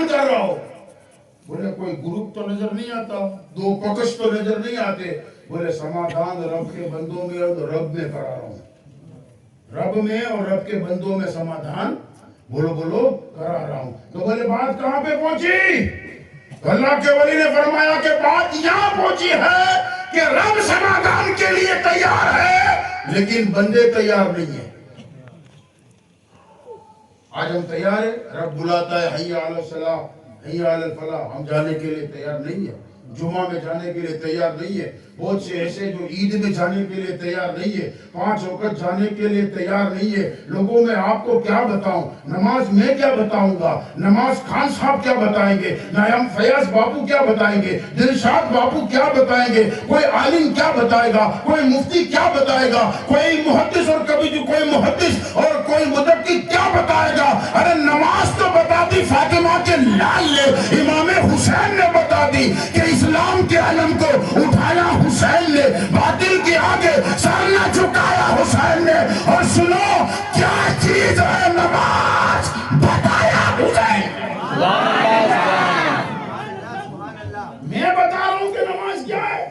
کر رہا ہو۔ بولے کوئی گروپ تو نظر نہیں آتا، دو پکش تو نظر نہیں آتے۔ بولے سمادھان رب کے بندوں میں اور رب میں کرا رہا ہوں، رب میں اور رب کے بندوں میں سمادھان بولو کرا رہا ہوں۔ تو بولے بات کہاں پہ پہنچی؟ تو اللہ کے ولی نے فرمایا کہ بات یہاں پہنچی ہے کہ رب سمادھان کے لیے تیار ہے لیکن بندے تیار نہیں ہیں۔ آج ہم تیار ہیں، رب بلاتا ہے حی علی الصلاۃ حی علی الفلاح، ہم جانے کے لیے تیار نہیں ہیں، جمعہ میں جانے کے لیے تیار نہیں ہے، بہت سے ایسے جو عید میں جانے کے لیے تیار نہیں ہے، 5 وقت جانے کے لیے تیار نہیں ہے۔ لوگوں میں آپ کو کیا بتاؤں، نماز میں کیا بتاؤں گا، نماز خان صاحب کیا بتائیں گے، نائم فیاض باپو کیا بتائیں گے، دلشاد باپو کیا بتائیں گے، کوئی عالم کیا بتائے گا، کوئی مفتی کیا بتائے گا، کوئی محدث اور کوئی محدث اور کوئی مدقق کیا بتائے گا۔ ارے نماز تو بتا دی فاطمہ کے لال نے، امام حسین نے بتا دی کہ اسلام کے علم کو اٹھایا حسین نے، باطل کے آگے سر نہ جھکایا حسین نے۔ اور سنو کیا چیز ہے نماز، بتایا حسین نے۔ میں بتا رہا ہوں کہ نماز کیا ہے،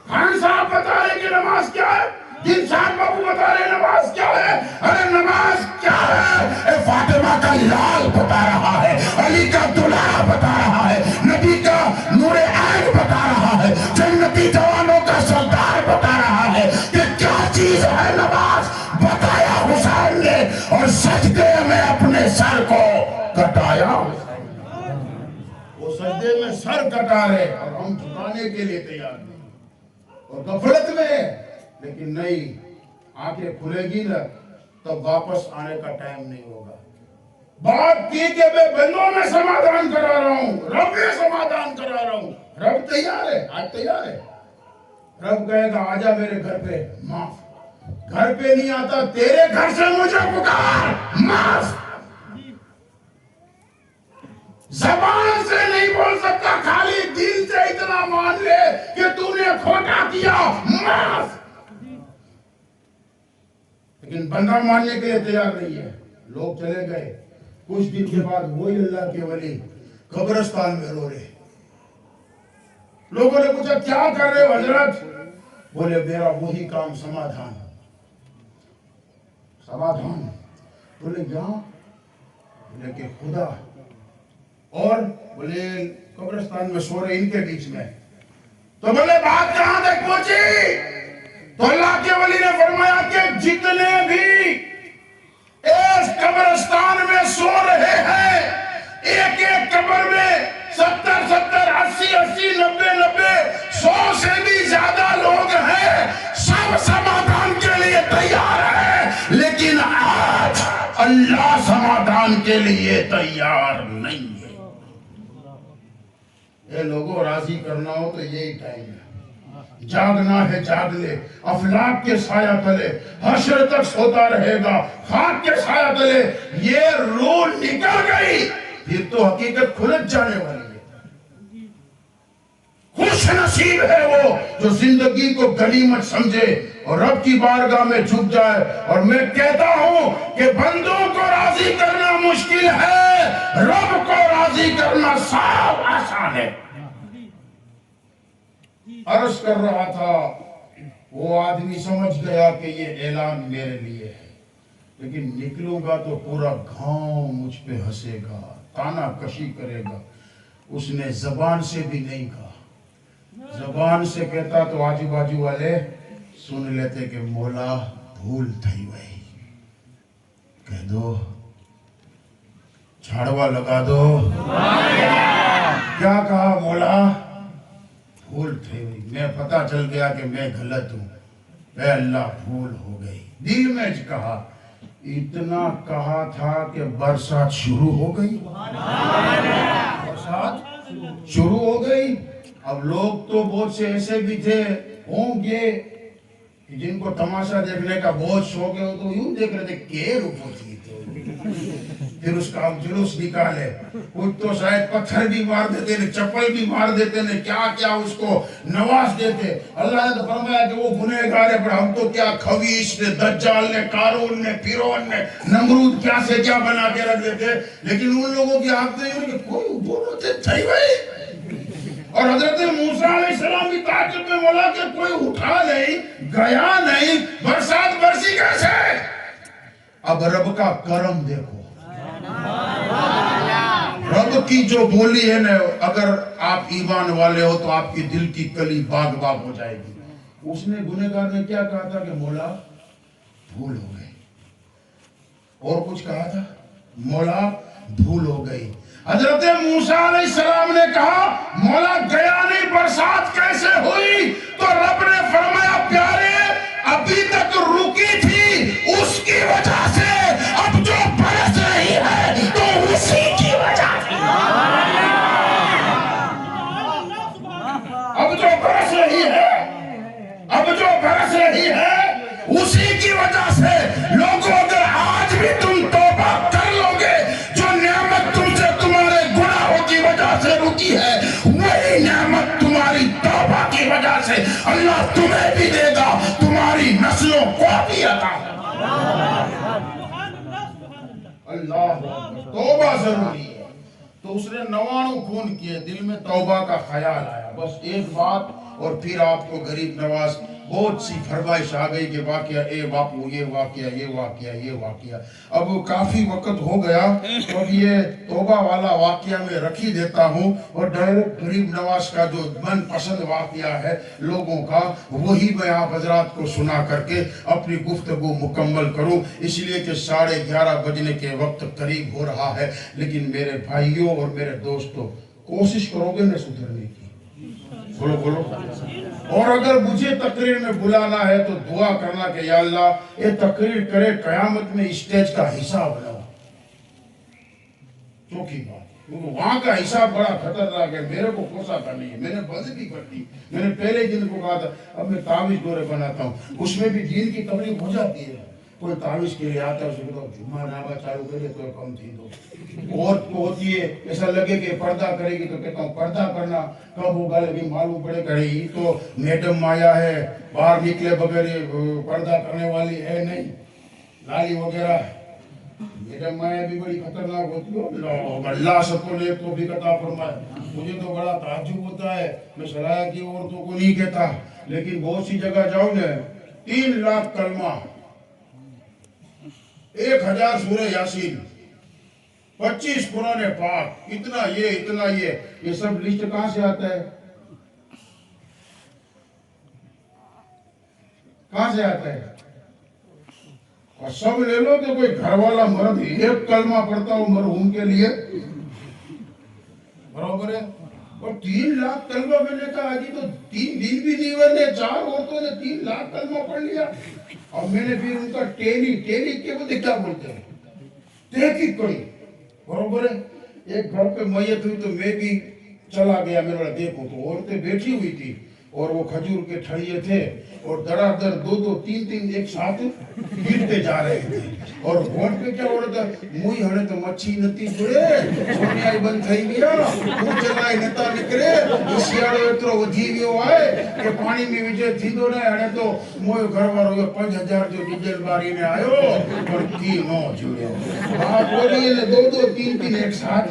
خان صاحب بتا رہے کہ نماز کیا ہے، دلشاد بابو بتا رہے نماز کیا ہے۔ ارے نماز کیا ہے؟ فاطمہ کا لال بتا رہا ہے، علی کا دلہا بتا رہا ہے، نبی کا نور عین بتا رہا ہے، جنتی جوانوں کا سردار بتا رہا ہے کہ کیا چیز ہے نماز، بتایا حسین نے۔ اور سجدے میں اپنے سر کو کٹایا، وہ سجدے میں سر کٹا رہے اور ہم جھکانے کے لیے تیار نہیں، اور غفلت میں، لیکن نہیں، آنکھیں کھلے گی نا تب واپس آنے کا ٹائم نہیں ہوگا۔ بات کی کہ میں بندوں میں سمادھان کرا رہا ہوں، رب میں سمادھان کرا رہا ہوں، رب تیار ہے، آج تیار ہے۔ رب کہے گا آجا میرے گھر پہ، معاف، گھر پہ نہیں آتا تیرے گھر سے مجھے پکار، معاف، زبان سے نہیں بول سکتا، خالی دل سے اتنا مان لے کہ تو نے کھوٹا کیا، معاف۔ لیکن بندہ ماننے کے لیے تیار نہیں ہے۔ لوگ چلے گئے، کچھ دن کے بعد وہی اللہ کے ولی قبرستان میں رو رہے۔ لوگوں نے پوچھا کیا کر رہے ہو حضرت؟ بولے میرا وہی کام سمادھان، سمادھان۔ بولے کہاں؟ بولے کہ خدا، اور بولے قبرستان میں سو رہے ان کے بیچ میں۔ تو بولے بات کہاں تک پہنچی؟ تو اللہ کے ولی نے فرمایا کہ جتنے بھی اس قبرستان میں سو رہے ہیں، ایک ایک قبر میں 70 80 90 100 سے بھی زیادہ لوگ ہیں، سب سمادھان کے لیے تیار ہیں، لیکن آج اللہ سمادھان کے لیے تیار نہیں ہے۔ اے لوگوں راضی کرنا ہو تو یہی ٹائم ہے، جاگنا ہے جاگ لے، افلاک کے سایہ تلے حشر تک سوتا رہے گا، خاک کے سایہ تلے یہ روح نکل گئی پھر تو حقیقت کھلت جانے والی ہے۔ خوش نصیب ہے وہ جو زندگی کو غنیمت سمجھے اور رب کی بارگاہ میں جھک جائے۔ اور میں کہتا ہوں کہ بندوں کو راضی کرنا مشکل ہے، رب کو راضی کرنا صاف آسان ہے۔ عرض کر رہا تھا وہ آدمی سمجھ گیا کہ یہ اعلان میرے لیے ہے، لیکن نکلوں گا تو پورا گاؤں مجھ پہ ہنسے گا، تانا کشی کرے گا۔ اس نے زبان سے بھی نہیں کہا، زبان سے کہتا تو آجو باجو والے سن لیتے کہ مولا بھول تھی وہی، کہہ دو جھاڑوا لگا دو۔ کیا کہا مولا؟ بھول تھی ہوئی، میں پتا چل گیا کہ میں غلط ہوں، اے اللہ بھول ہو گئی۔ دل میں کہا، اتنا کہا تھا کہ برسات شروع ہو گئی، برسات شروع ہو گئی۔ اب لوگ تو بہت سے ایسے بھی تھے ہوں گے جن کو تماشا دیکھنے کا بہت شوق ہے، تو یوں دیکھ رہے تھے کہ روپو تھی تو پھر اس کا جلوس نکالے، کچھ تو شاید پتھر بھی مار دیتے نے، چپل بھی مار دیتے نے، کیا کیا اس کو نواز دیتے۔ اللہ نے تو فرمایا کہ وہ گنہگار ہے، پر ہم تو کیا خویش نے، دجال نے، قارون نے، فرعون نے، نمرود کیا سے کیا بنا کے رکھ دیتے۔ لیکن ان لوگوں کی عادت نہیں ہوئی کہ کوئی بولتے تھے بھائی۔ اور حضرت موسیٰ علیہ السلام بھی تعجب میں بولا کہ کوئی اٹھا نہیں، گیا نہیں، برسات برسی کیسے؟ اب رب کا کرم دیکھو، رب کی جو بولی ہے نا، اگر آپ ایمان والے ہو تو آپ کی دل کی کلی باغ باغ ہو جائے گی۔ اس نے گنہگار نے کیا کہا تھا کہ مولا بھول ہو گئی، اور کچھ کہا تھا مولا بھول ہو گئی۔ حضرت موسیٰ علیہ السلام نے کہا مولا گیا نہیں، برسات کیسے ہوئی؟ تو رب نے فرمایا پیارے ابھی تک رکی تھی، اس کی وجہ سے اب جو برس رہی ہے تو اسی کی وجہ سے، اب جو برس رہی ہے، اب جو برس رہی ہے اسی کی وجہ سے۔ لوگوں اگر آج بھی تم توبہ کر لو گے، جو نعمت تم سے تمہارے گناہوں کی وجہ سے رکی ہے، وہی نعمت تمہاری توبہ کی وجہ سے اللہ تمہیں بھی دے گا، تمہاری نسلوں کو بھی عطا ہوگا۔ اللہ توبہ ضروری ہے۔ تو اس نے 99 خون کیے، دل میں توبہ کا خیال آیا، بس ایک بات، اور پھر آپ کو غریب نواز بہت سی فرمائش آ گئی کہ واقعہ اے باپو یہ واقعہ یہ واقعہ یہ واقعہ۔ اب کافی وقت ہو گیا تو اب یہ توبہ والا واقعہ میں رکھ ہی دیتا ہوں، اور ڈائریکٹ غریب نواز کا جو من پسند واقعہ ہے لوگوں کا، وہی میں آپ حضرات کو سنا کر کے اپنی گفتگو مکمل کروں، اس لیے کہ 11:30 بجنے کے وقت قریب ہو رہا ہے۔ لیکن میرے بھائیوں اور میرے دوستوں، کوشش کرو گے نہ سدھرنے کی؟ بولو بولو۔ اور اگر مجھے تقریر میں بلانا ہے تو دعا کرنا کہ یا اللہ یہ تقریر کرے قیامت میں اسٹیج کا حساب نہ ہو۔ چوکی بات، وہاں کا حساب بڑا خطرناک ہے، میرے کو کوسا کرنی ہے، میں نے بند بھی کر دی۔ میں نے پہلے دن کو کہا تھا اب میں تعویذ دورے بناتا ہوں، اس میں بھی دین کی تبلیغ ہو جاتی ہے۔ کوئی تعویذ کے لیے آتا ہے، اسے کہتا ہوں جمعہ نامہ چالو کرے تو کم تھی دو۔ عورت کو ہوتی ہے ایسا لگے کہ پردہ کرے گی تو کہتا ہوں پردہ کرنا کب ہوگا، لیکن معلوم پڑے گا یہ تو میڈم آیا ہے، باہر نکلے بغیر پردہ کرنے والی ہے نہیں، لالی وغیرہ۔ میڈم آیا بھی بڑی خطرناک ہوتی ہے، اللہ سب کو لے تو بھی عطا فرمائے۔ مجھے تو بڑا تعجب ہوتا ہے، میں سرایہ کی عورتوں کو نہیں کہتا، لیکن بہت سی جگہ جاؤ گے 3 لاکھ کلمہ، 1000 سورہ یاسین، 25 قرآن پاک، اتنا یہ سب لسٹ کہاں سے آتا ہے؟ کہاں سے آتا ہے؟ اور سب لے لو کہ کوئی گھر والا مرد 1 کلمہ پڑھتا ہو مرحوم کے لیے، برابر ہے۔ اور 3 لاکھ کلمہ میں نے کہا آجی تو 3 دن بھی نہیں بنے، 4 عورتوں نے 3 لاکھ کلمہ پڑھ لیا۔ اور میں نے پھر ان کا ٹیلی کے بولتے کیا بولتے ہیں، تحقیق کری، برابر ہے۔ ایک گھر پہ میت ہوئی تو میں بھی چلا گیا، میں نے دیکھو تو عورتیں بیٹھی ہوئی تھی اور وہ کھجور کے ٹھڑیے تھے اور دڑا در 2 3 ایک ساتھ گرتے جا رہے تھے، اور گھوٹ پہ کیا ہو رہا تھا، موئی ہنے تو مچھی نتی جڑے سونیائی بند تھئی گیا، منہ چلائی نتا نکرے، سیاڑو اترو ودھی ویو آئے کہ پانی میں وجے تھیندو نہ ہنے تو موئی گھر وارو 5000 جو ڈیزل باری نے آیو اور 3 نو جڑے۔ آپ بولیے 2 3 ایک ساتھ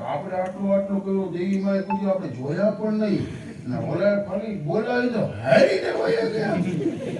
આપણે આટલું કયો દેવી માં કોઈ આપણે જોયા પણ નહીં ના, બોલા ખાલી બોલા તો હેરી ને હોય ગયા,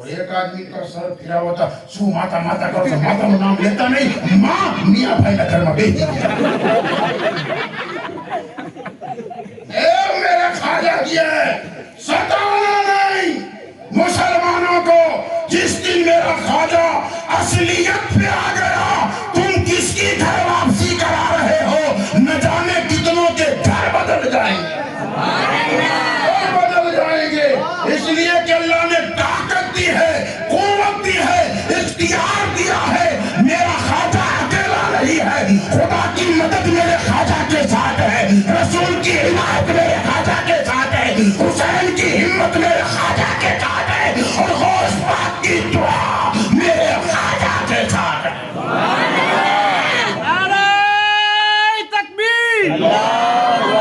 اور ایک آدمی کا سر پھرا ہوا تھا، سو ماتا ماتا کر تو ماتا میں نام لیتا نہیں، ماں میاں بھائی نہ گھر میں بیچ دیا۔ اے میرے خواجہ کیا ہے، ستانا نہیں مسلمانوں کو۔ جس دن میرا خواجہ اصلیت پہ آ گیا، تم کس کی گھر واپسی کرا رہے ہو؟ نہ جانے کتنوں کے گھر بدل جائیں گے، بدل جائیں گے۔ اس لیے کہ اللہ نے طاقت دی ہے، قوت دی ہے، اختیار دیا ہے۔ میرا خواجہ اکیلا نہیں ہے، خدا کی مدد میرے خواجہ کے ساتھ ہے، رسول کی حمایت میرے خواجہ کے ساتھ ہے، حسین کی ہمت میرے خواجہ کے ساتھ ہے، اور غوث پاک کی دعا میرے خواجہ کے ساتھ ہے۔ نعرہ تکبیر، نعرہ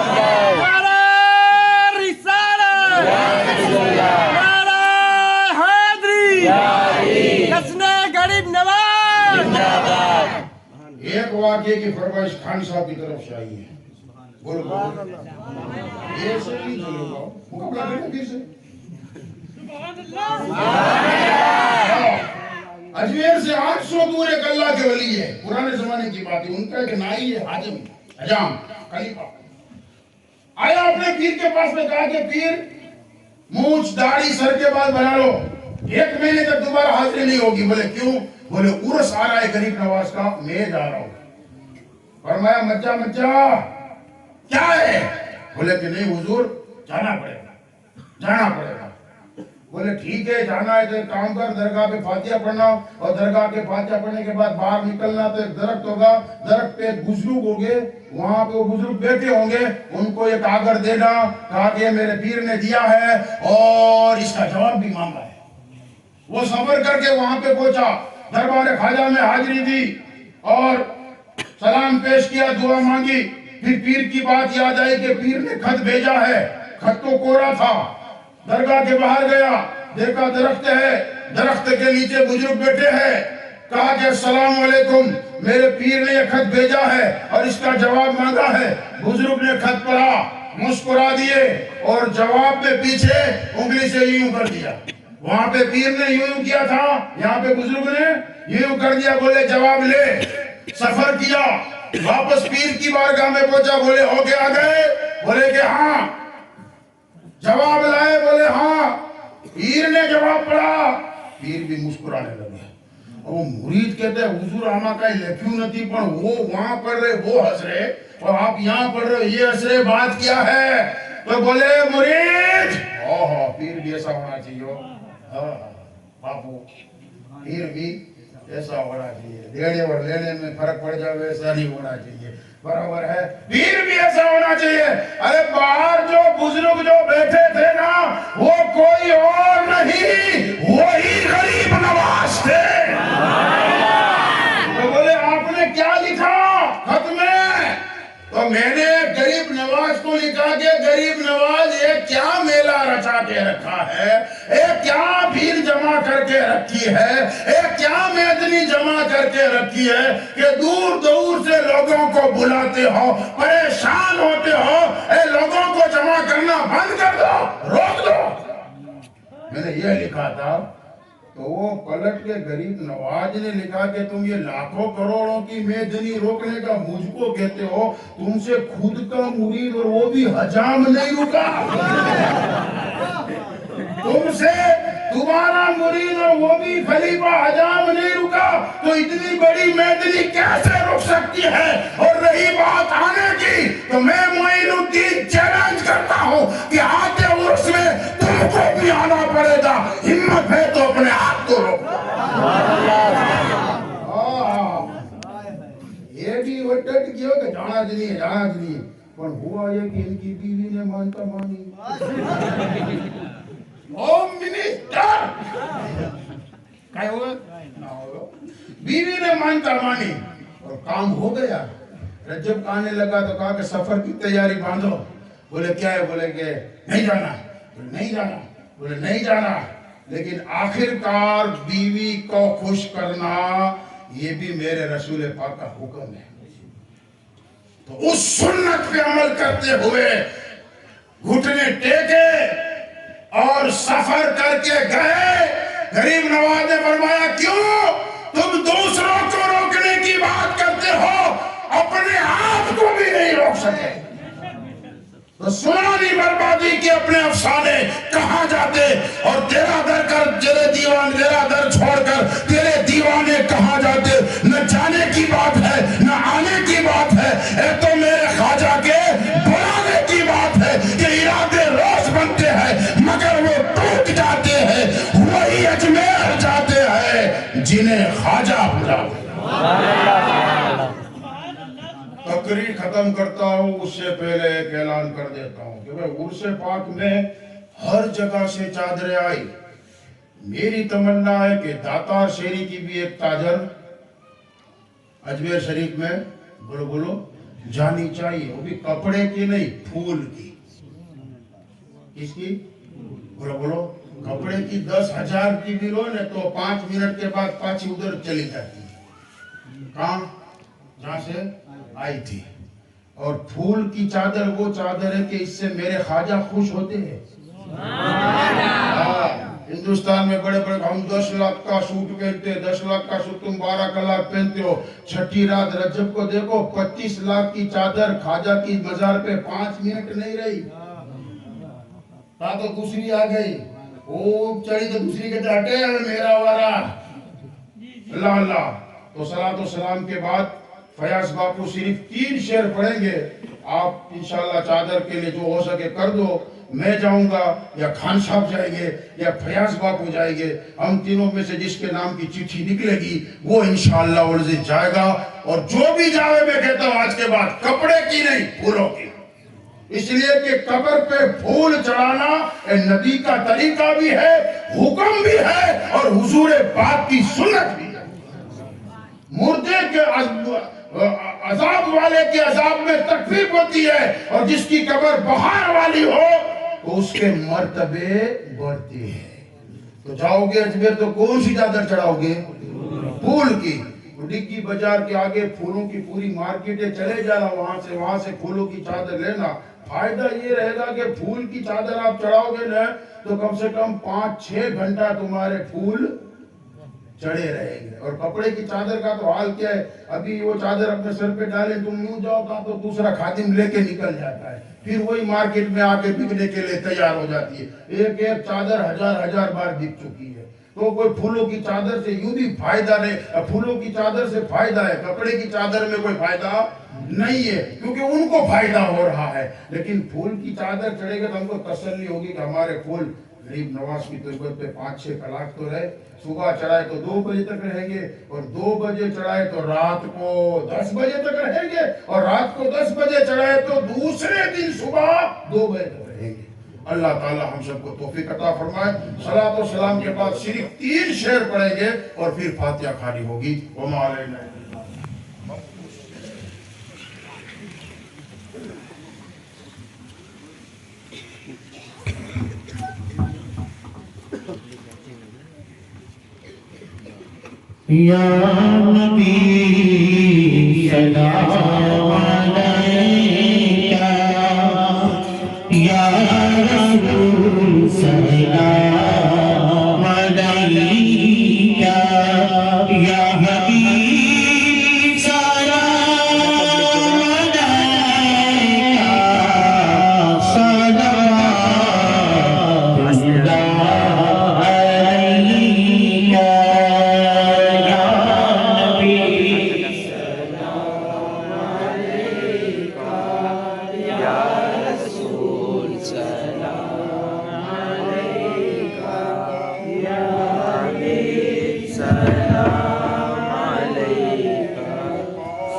رسالت، نعرہ حیدری، حسن غریب نواز۔ ایک واقعے کی فرمائش خان صاحب کی طرف سے آئی ہے، بولو بولو، یہ سے نہیں چلے گا، مقابلہ کرنا پھر سے۔ اجمیر سے 800 دور ایک اللہ کے ولی ہے، پرانے زمانے کی بات ہے، ان کا ایک نائی ہے حاجم حجام خلیفہ آیا اپنے پیر کے پاس میں، کہا کہ پیر مونچھ داڑھی سر کے بعد بنا لو، 1 مہینے تک دوبارہ حاضری نہیں ہوگی۔ بولے کیوں؟ بولے عرس آ رہا ہے غریب نواز کا، میں جا رہا ہوں۔ فرمایا مچا کیا ہے؟ بولے کہ نہیں حضور جانا پڑے گا۔ بولے ٹھیک ہے جانا ہے تو ایک کام کر، درگاہ پہ فاتحہ پڑھنا، اور درگاہ کے فاتحہ پڑھنے کے بعد باہر نکلنا تو ایک درخت ہوگا، درخت پہ ایک بزرگ ہوگے، وہاں پہ وہ بزرگ بیٹھے ہوں گے، ان کو ایک کاغذ دینا، کہا کہ میرے پیر نے دیا ہے اور اس کا جواب بھی مانگا ہے۔ وہ سفر کر کے وہاں پہ پہنچا، دربار خواجہ میں حاضری دی اور سلام پیش کیا، دعا مانگی۔ پھر پیر کی بات یاد آئی کہ پیر نے خط بھیجا ہے، خط تو کوڑا تھا۔ درگاہ کے باہر گیا، دیکھا درخت ہے، درخت کے نیچے بزرگ بیٹھے ہیں، کہا کہ السلام علیکم، میرے پیر نے یہ خط بھیجا ہے اور اس کا جواب مانگا ہے۔ بزرگ نے خط پڑھا، مسکرا دیے اور جواب میں پیچھے انگلی سے یوں کر دیا۔ وہاں پہ پیر نے یوں کیا تھا، یہاں پہ بزرگ نے یوں کر دیا۔ بولے جواب لے۔ سفر کیا، واپس پیر کی بارگاہ میں پہنچا، بولے ہو کے آ گئے؟ بولے کہ ہاں۔ جواب لائے؟ بولے ہاں۔ پیر نے جواب پڑھا، پیر بھی مسکرانے لگے۔ وہ مرید کہتے ہیں حضور آما کا لکھیوں نتی، پر وہ وہاں پڑھ رہے وہ ہنس رہے اور آپ یہاں پڑھ رہے یہ ہنس رہے، بات کیا ہے؟ تو بولے مرید، پیر بھی ایسا ہونا چاہیے، باپو پیر بھی ایسا ہونا چاہیے، دینے اور لینے میں فرق پڑ جائے ایسا نہیں ہونا چاہیے، برابر ہے، پیر بھی ایسا ہونا چاہیے۔ ارے باہر جو بزرگ جو بیٹھے تھے نا، وہ کوئی اور نہیں، وہی غریب نواز تھے۔ تو بولے آپ نے کیا لکھا خط میں؟ تو میں نے غریب نواز کو لکھا کہ غریب نواز یہ کیا میلہ رچا کے رکھا ہے، یہ کیا بھیڑ جمع کر کے رکھی ہے، یہ کیا میدنی جمع کر کے رکھی ہے کہ دور دور سے لوگوں کو بلاتے ہو، پریشان ہوتے ہو، اے لوگوں کو جمع کرنا بند کر دو، روک دو۔ میں نے یہ لکھا تھا، تو وہ پلٹ کے غریب نواز نے لکھا کہ تم یہ لاکھوں کروڑوں کی میدنی روکنے کا مجھ کو کہتے ہو، تم سے خود کا مرید اور وہ بھی حجام نہیں رکا، تم سے تمہارا مرید اور وہ بھی خلیفہ حجام نہیں رکا، تو اتنی بڑی میدنی کیسے رک سکتی ہے؟ اور رہی بات آنے کی، تو میں معین الدین چیلنج کرتا ہوں کہ آتے عرس میں تم کو بھی آنا پڑے گا، ہمت ہے تو اپنے آپ کو روکو۔ یہ بھی وٹٹ کیا کہ جانا جنی، پر ہوا یہ کہ ان کی بیوی نے مانتا مانی۔ ہوم منسٹر کیا ہوا؟ بیوی نے مانتا مانی اور کام ہو گیا۔ رجب آنے لگا تو کہا کہ سفر کی تیاری باندھو۔ بولے کیا ہے؟ بولے کہ نہیں جانا، نہیں جانا، بولے نہیں جانا۔ لیکن آخر کار بیوی کو خوش کرنا یہ بھی میرے رسول پاک کا حکم ہے، تو اس سنت پہ عمل کرتے ہوئے گھٹنے ٹیکے اور سفر کر کے گئے۔ غریب نواز نے فرمایا کیوں تم دوسروں کو روکنے کی بات کرتے ہو اپنے آپ کو بھی نہیں روک سکے؟ تو سنانی بربادی کے اپنے افسانے کہاں جاتے اور تیرا در چھوڑ کر تیرے دیوانے کہاں جاتے؟ نہ جانے کی بات ہے نہ آنے کی بات ہے، اے تو میرے خواجہ کے بلانے کی بات ہے کہ ارادے روز بنتے ہیں مگر وہ ٹوٹ جاتے ہیں، وہی اجمیر جاتے ہیں جنہیں خواجہ بلاتے ہیں۔ تقریر ختم کرتا ہوں اس سے پہلے ایک اعلان کر دیتا ہوں کہ عرس پاک میں ہر جگہ سے چادریں آئی، میری تمنا ہے کہ داتار شیری کی بھی ایک چادر اجمیر شریف میں بولو جانی چاہیے، وہ بھی کپڑے کی نہیں پھول کی۔ کس کی؟ بولو کپڑے کی 10,000 کی بھی لو نا تو 5 منٹ کے بعد پاچی ادھر چلی جاتی ہے، کہاں؟ جہاں سے آئی تھی۔ اور پھول کی چادر وہ چادر ہے کہ اس سے میرے خواجہ خوش ہوتے ہیں۔ ہندوستان میں بڑے بڑے ہم 10 لاکھ کا سوٹ پہنتے ہیں، 10 لاکھ کا سوٹ تم 12 لاکھ پہنتے ہو، چھٹی رات رجب کو دیکھو 25 لاکھ کی چادر خواجہ کی مزار پہ 5 منٹ نہیں رہی، تو دوسری آ گئی، وہ چڑھی تو دوسری کہتے ہٹے میرا والا اللہ اللہ۔ تو صلاۃ و سلام کے بعد فیاض باپو صرف 3 شعر پڑھیں گے، آپ انشاءاللہ چادر کے لئے جو ہو سکے کر دو، میں جاؤں گا یا خان صاحب جائیں گے یا فیاض باپو جائیں گے، ہم تینوں میں سے جس کے نام کی چٹھی نکلے گی وہ انشاءاللہ ورزش جائے گا۔ اور جو بھی جاوے میں کہتا ہوں آج کے بعد کپڑے کی نہیں پھولوں کی، اس لیے کہ قبر پہ پھول چڑھانا نبی کا طریقہ بھی ہے، حکم بھی ہے اور حضور پاک کی سنت بھی ہے۔ مردے کے عذاب والے کے عذاب میں تکلیف ہوتی ہے اور جس کی قبر بہار والی ہو تو اس کے مرتبے بڑھتے ہیں۔ تو جاؤ گے اجمیر تو کون سی چادر چڑھاؤ گے؟ پھول کی۔ ڈگی بازار کے آگے پھولوں کی پوری مارکیٹیں چلے جانا، وہاں سے پھولوں کی چادر لینا۔ فائدہ یہ رہے گا کہ پھول کی چادر آپ چڑھاؤ گے نا تو کم سے کم 5-6 گھنٹہ تمہارے پھول چڑھے رہیں گے۔ اور کپڑے کی چادر کا تو حال کیا ہے، ابھی وہ چادر اپنے سر پہ ڈالیں تم یوں جاؤ تو دوسرا خادم لے کے نکل جاتا ہے، پھر وہی مارکیٹ میں آ کے بکنے کے لیے تیار ہو جاتی ہے۔ ایک چادر ہزار بار بک چکی ہے۔ تو کوئی پھولوں کی چادر سے یوں بھی فائدہ نہیں، پھولوں کی چادر سے فائدہ ہے، کپڑے کی چادر میں کوئی فائدہ نہیں ہے کیونکہ ان کو فائدہ ہو رہا ہے۔ لیکن پھول کی چادر چڑھے گا تو ہم کو تسلی ہوگی کہ ہمارے پھول غریب نواز کی طبیعت پہ 5-6 کلاک تو رہے۔ صبح چڑھائے تو 2 بجے تک رہیں گے اور 2 بجے چڑھائے تو رات کو 10 بجے تک رہیں گے اور رات کو 10 بجے چڑھائے تو دوسرے دن صبح 2 بجے تک رہیں گے۔ اللہ تعالی ہم سب کو توفیق عطا فرمائے۔ صلاۃ و سلام کے بعد صرف 3 شعر پڑھیں گے اور پھر فاتحہ خوانی ہوگی۔ وما علینا یا نبی سلام علیکہ، یا رسول سلام علیکہ، یا حبیب سلام علیکہ،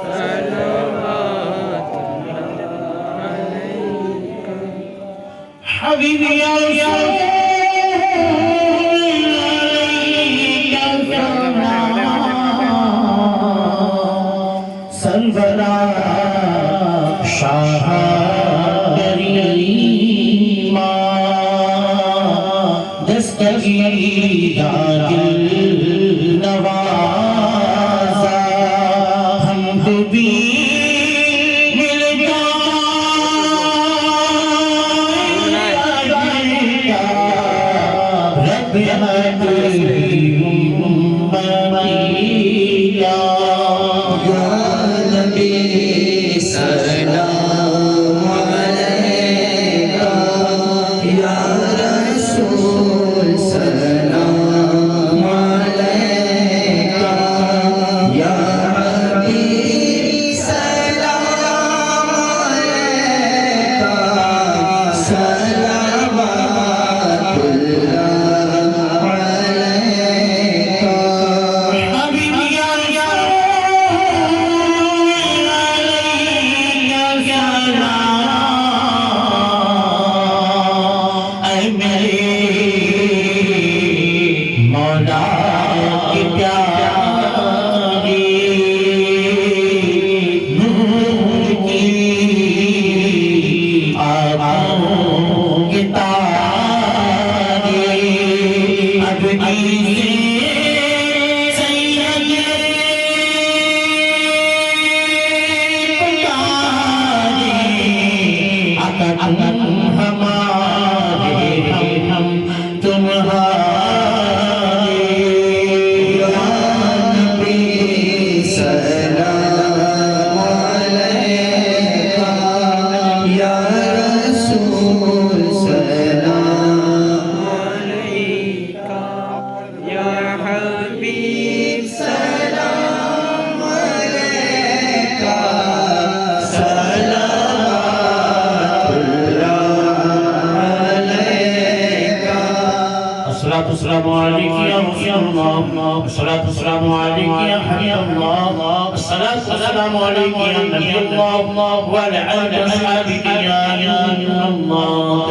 صلوات اللہ علیکہ۔ حبیبی یا سرورا شاہ کریما دستگیرہ دل نوازا حمد بھی رب السلام علیکم یا رسول اللہ، الصلاة والسلام علیکم یا حبیب اللہ، الصلاة والسلام علیکم یا نبی اللہ، وعلی آلہ وصحبہ یا نور اللہ.